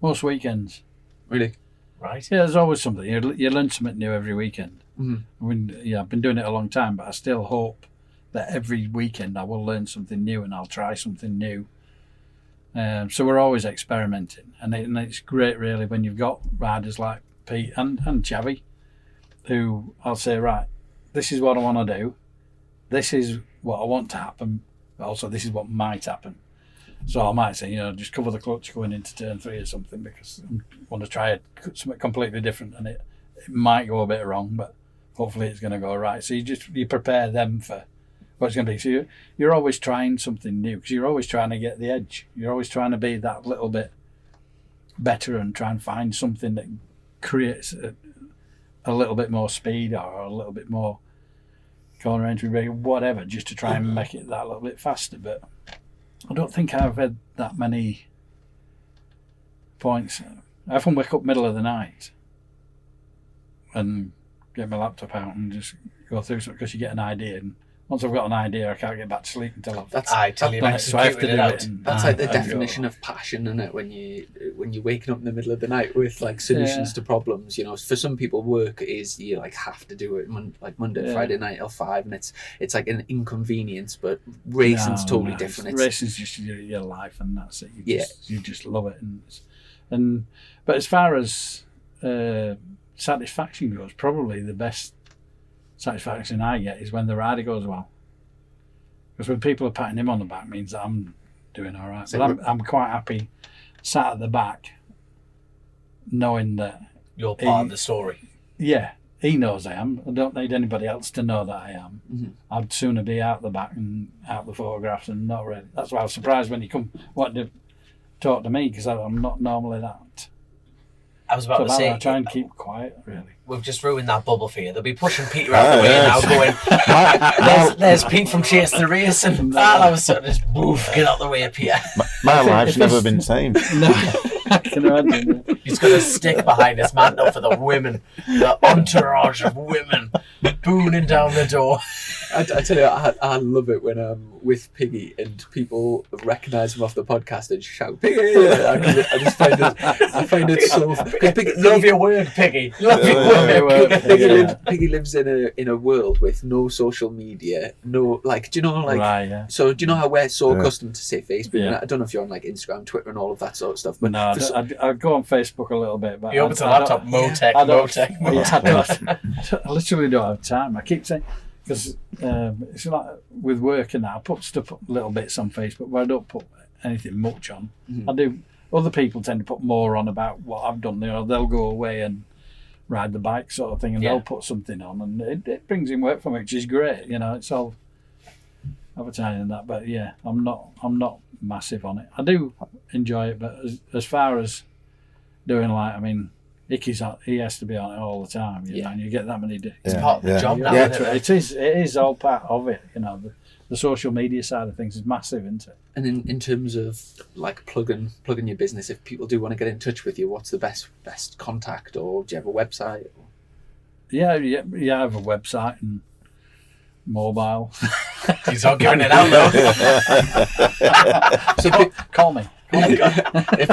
Most weekends. Really? Right. Yeah, there's always something. You learn something new every weekend. Mm-hmm. I mean, yeah, I've been doing it a long time, but I still hope that every weekend I will learn something new and I'll try something new. So we're always experimenting, and it's great really when you've got riders like Pete and Chavi, who I'll say, right, this is what I want to do, this is what I want to happen, but also this is what might happen. So I might say, just cover the clutch going into turn 3 or something because I want to try something completely different, and it might go a bit wrong, but hopefully it's going to go right. So you prepare them for what it's going to be. So you're always trying something new because you're always trying to get the edge. You're always trying to be that little bit better and try and find something that creates a little bit more speed or a little bit more corner entry rate, whatever, just to try and make it that little bit faster. But I don't think I've had that many points. I often wake up middle of the night and get my laptop out and just go through something because you get an idea, and once I've got an idea I can't get back to sleep until I've That's Till you've done it, so I have to executed do it out. it. And, like the and definition of passion, isn't it? When you're waking up in the middle of the night with like solutions to problems. For some people, work is you like have to do it like Monday, Friday night till 5, and it's like an inconvenience. But racing's totally different. Racing's just your life, and that's it. You just love it, and but as far as satisfaction goes, probably the best satisfaction I get is when the rider goes well. Because when people are patting him on the back means that I'm doing all right. But I'm quite happy sat at the back knowing that You're part of the story. Yeah, he knows I am. I don't need anybody else to know that I am. Mm-hmm. I'd sooner be out the back and out the photographs and not really. That's why I was surprised when you come wanting to talk to me because I'm not normally that. I was about to say, I try and keep quiet, really. We've just ruined that bubble for you. They'll be pushing Peter out the way now, going, there's Pete from Chase the Race, and all of a sudden, just woof, get out the way of Peter. My life's never been the same. No, I can imagine. He's got a stick behind his mantle for the women, the entourage of women booning down the door. I tell you, I love it when I'm with Piggy and people recognise him off the podcast and shout, Piggy! I just find it so... Love your word, Piggy. Love your word. Piggy lives in a world with no social media, no, like, do you know, like... Right, yeah. So do you know how we're so accustomed to, say, Facebook? Yeah. I don't know if you're on, like, Instagram, Twitter and all of that sort of stuff. But no, I go on Facebook a little bit. But He opens a laptop, Motec. I literally don't have time. I keep saying... Because it's like with work and that, I put stuff, little bits on Facebook, but I don't put anything much on. Mm-hmm. I do. Other people tend to put more on about what I've done there. They'll go away and ride the bike sort of thing, and they'll put something on, and it brings in work for me, which is great. It's all advertising and that. But yeah, I'm not massive on it. I do enjoy it, but as far as doing he has to be on it all the time, and you get that many days. It's part of the job now, Yeah, isn't it? it is all part of it. The social media side of things is massive, isn't it? And in terms of like plugging your business, if people do want to get in touch with you, what's the best contact, or do you have a website? Yeah, I have a website and mobile. He's not giving it out though. So call me. If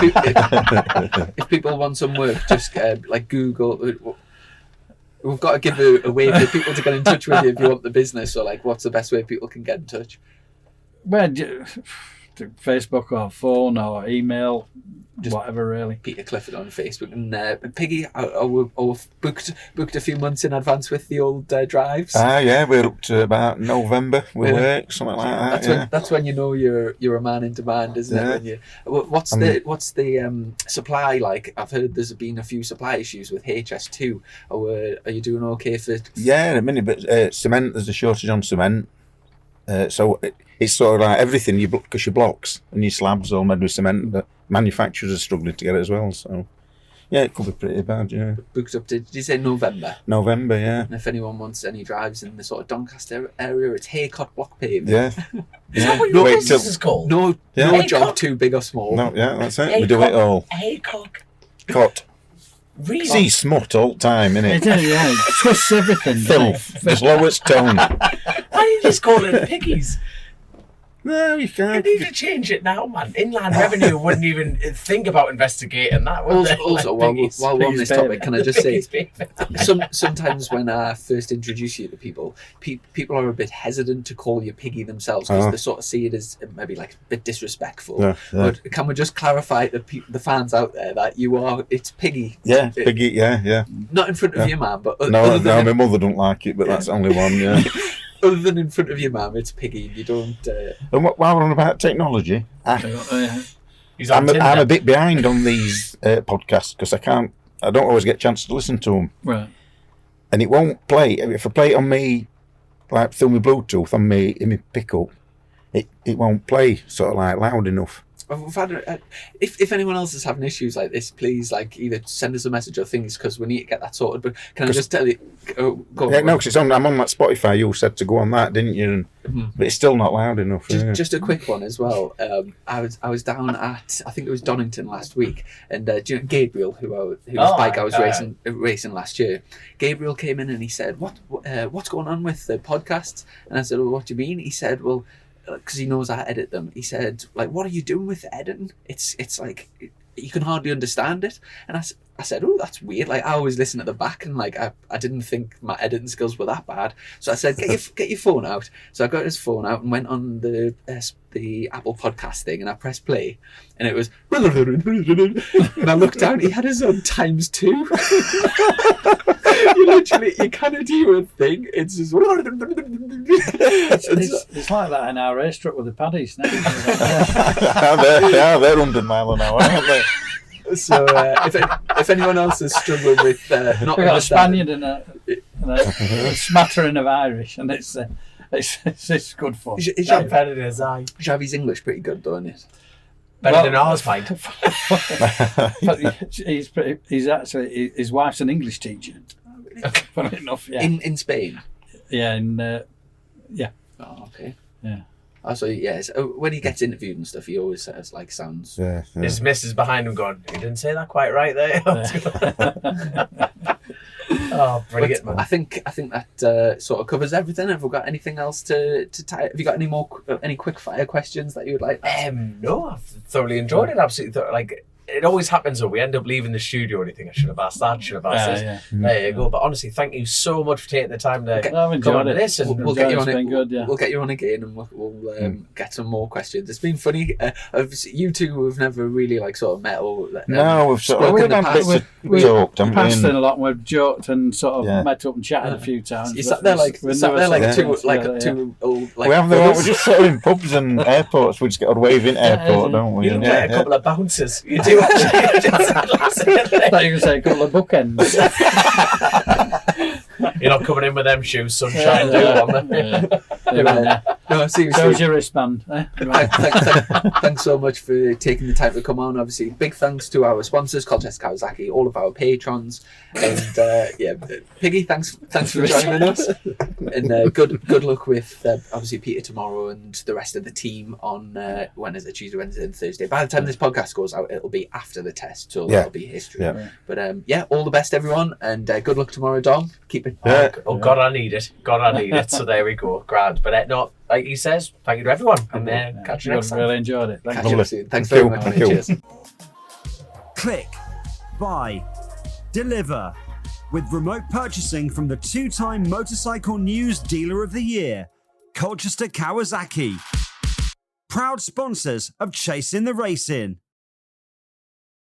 people want some work, just like Google. We've got to give a way for people to get in touch with you if you want the business. So, like, what's the best way people can get in touch? Well, Facebook or phone or email, just whatever, really. Peter Clifford on Facebook. And Piggy, I booked a few months in advance with the old drives. Yeah, we're up to about November with work, something like that. That's when you know you're a man in demand, isn't it? What's the supply like? I've heard there's been a few supply issues with HS2. Are you doing okay for? Yeah, in a minute, but cement. There's a shortage on cement, so it's sort of like everything because your blocks and your slabs all made with cement, but manufacturers are struggling to get it as well. So yeah, it could be pretty bad. Yeah. Booked up to, did you say November? November, yeah. And if anyone wants any drives in the sort of Doncaster area, it's Haycock block paving. Yeah. Is that what your business is called? No Haycock. job too big or small. No, yeah, that's it. We do it all. Haycock. Cut. Really? See smut all the time, innit? It is, yeah. It twists everything. doesn't Filth. Just lowest tone. Why do you just call it piggies? No, you I can't. need to change it now, man. Inland Revenue wouldn't even think about investigating that, would they? Also, Like, while we're on this topic, can I just say, Piggies baby. sometimes when I first introduce you to people, people are a bit hesitant to call you Piggy themselves because they sort of see it as maybe like a bit disrespectful. Yeah. But can we just clarify to the fans out there that it's Piggy? Yeah, Piggy, yeah. Not in front of your mum, but No, my mother don't like it, but that's the only one, yeah. other than in front of your mum, it's Piggy. You don't. And while we're on about technology, He's on I'm Tinder. a bit behind on these podcasts because I don't always get a chance to listen to them. Right. And it won't play. If I play it on me, like through my Bluetooth on me in my pickup, it won't play sort of like loud enough. We've had, if anyone else is having issues like this, please either send us a message or things because we need to get that sorted. But can I just tell you? Go on. Yeah, no, because I'm on that Spotify. You said to go on that, didn't you? But it's still not loud enough. Just a quick one as well. I was down at, I think it was Donington last week, and do you know Gabriel, whose bike I was racing last year. Gabriel came in and he said, "What's going on with the podcasts?" And I said, "Well, what do you mean?" He said, "Well, because he knows I edit them." He said, "What are you doing with the editing? It's like you can hardly understand it." And I said, "Oh, that's weird. I always listen at the back, and I didn't think my editing skills were that bad." So I said, "Get your phone out." So I got his phone out and went on the Apple Podcast thing, and I pressed play, and it was, and I looked down. He had his own ×2. You cannot do a thing. It's just. It's like that in our race truck with the paddies now. They're 100 mile an hour, aren't they? So if anyone else is struggling with not We've got a understanding, Spaniard and a smattering of Irish, and it's good fun. Xavi's English pretty good, don't it? Better than ours, mate. But he's actually, his wife's an English teacher. Funny enough, yeah. In Spain. Yeah, Oh, okay. Yeah. So when he gets interviewed and stuff, he always says sounds. Yeah. His missus behind him going, "You didn't say that quite right there." Oh, brilliant, man. I think that sort of covers everything. Have we got anything else to tie? Have you got any quick fire questions that you would like? No, I've thoroughly enjoyed it. Absolutely, it always happens when we end up leaving the studio and you think, I should have asked that, should have asked this. Yeah. There you go. But honestly, thank you so much for taking the time to I've enjoyed it. this. And We'll get you on It's it. been good, yeah. We'll get you on again, and we'll get some more questions. It's been funny. Obviously, you two have never really sort of met or No, we've sort of spoken in the had past. bits of we talked, haven't we? passed in a lot, and we've joked and sort of Yeah. met up and chatted a few times. You but sat there we've never two sort of two old We have we're just sort of in pubs and airports. We just get a wave in airport, don't we? you look And like a couple of bouncers. You do actually. I thought you were going to say a couple of bookends. You're not coming in with them shoes, sunshine, do you? No, seriously. Shows your wristband. Eh? Thanks so much for taking the time to come on. Obviously, big thanks to our sponsors, Colchester Kawasaki, all of our patrons, and Piggy, thanks for joining us. And good luck with obviously Peter tomorrow and the rest of the team on when is it, Tuesday, Wednesday, and Thursday. By the time this podcast goes out, it'll be after the test, so that'll be history. Yeah. But all the best, everyone, and good luck tomorrow, Dom. Keep it. Oh God, I need it. God, I need it. So there we go. Grand. But no, like he says, thank you to everyone. And catch you next time. Really enjoyed it. Thank Catch you. you up soon. Thanks very much. Thank you. Cheers. Click, buy, deliver with remote purchasing from the two-time Motorcycle News Dealer of the Year, Colchester Kawasaki. Proud sponsors of Chasing the Racing.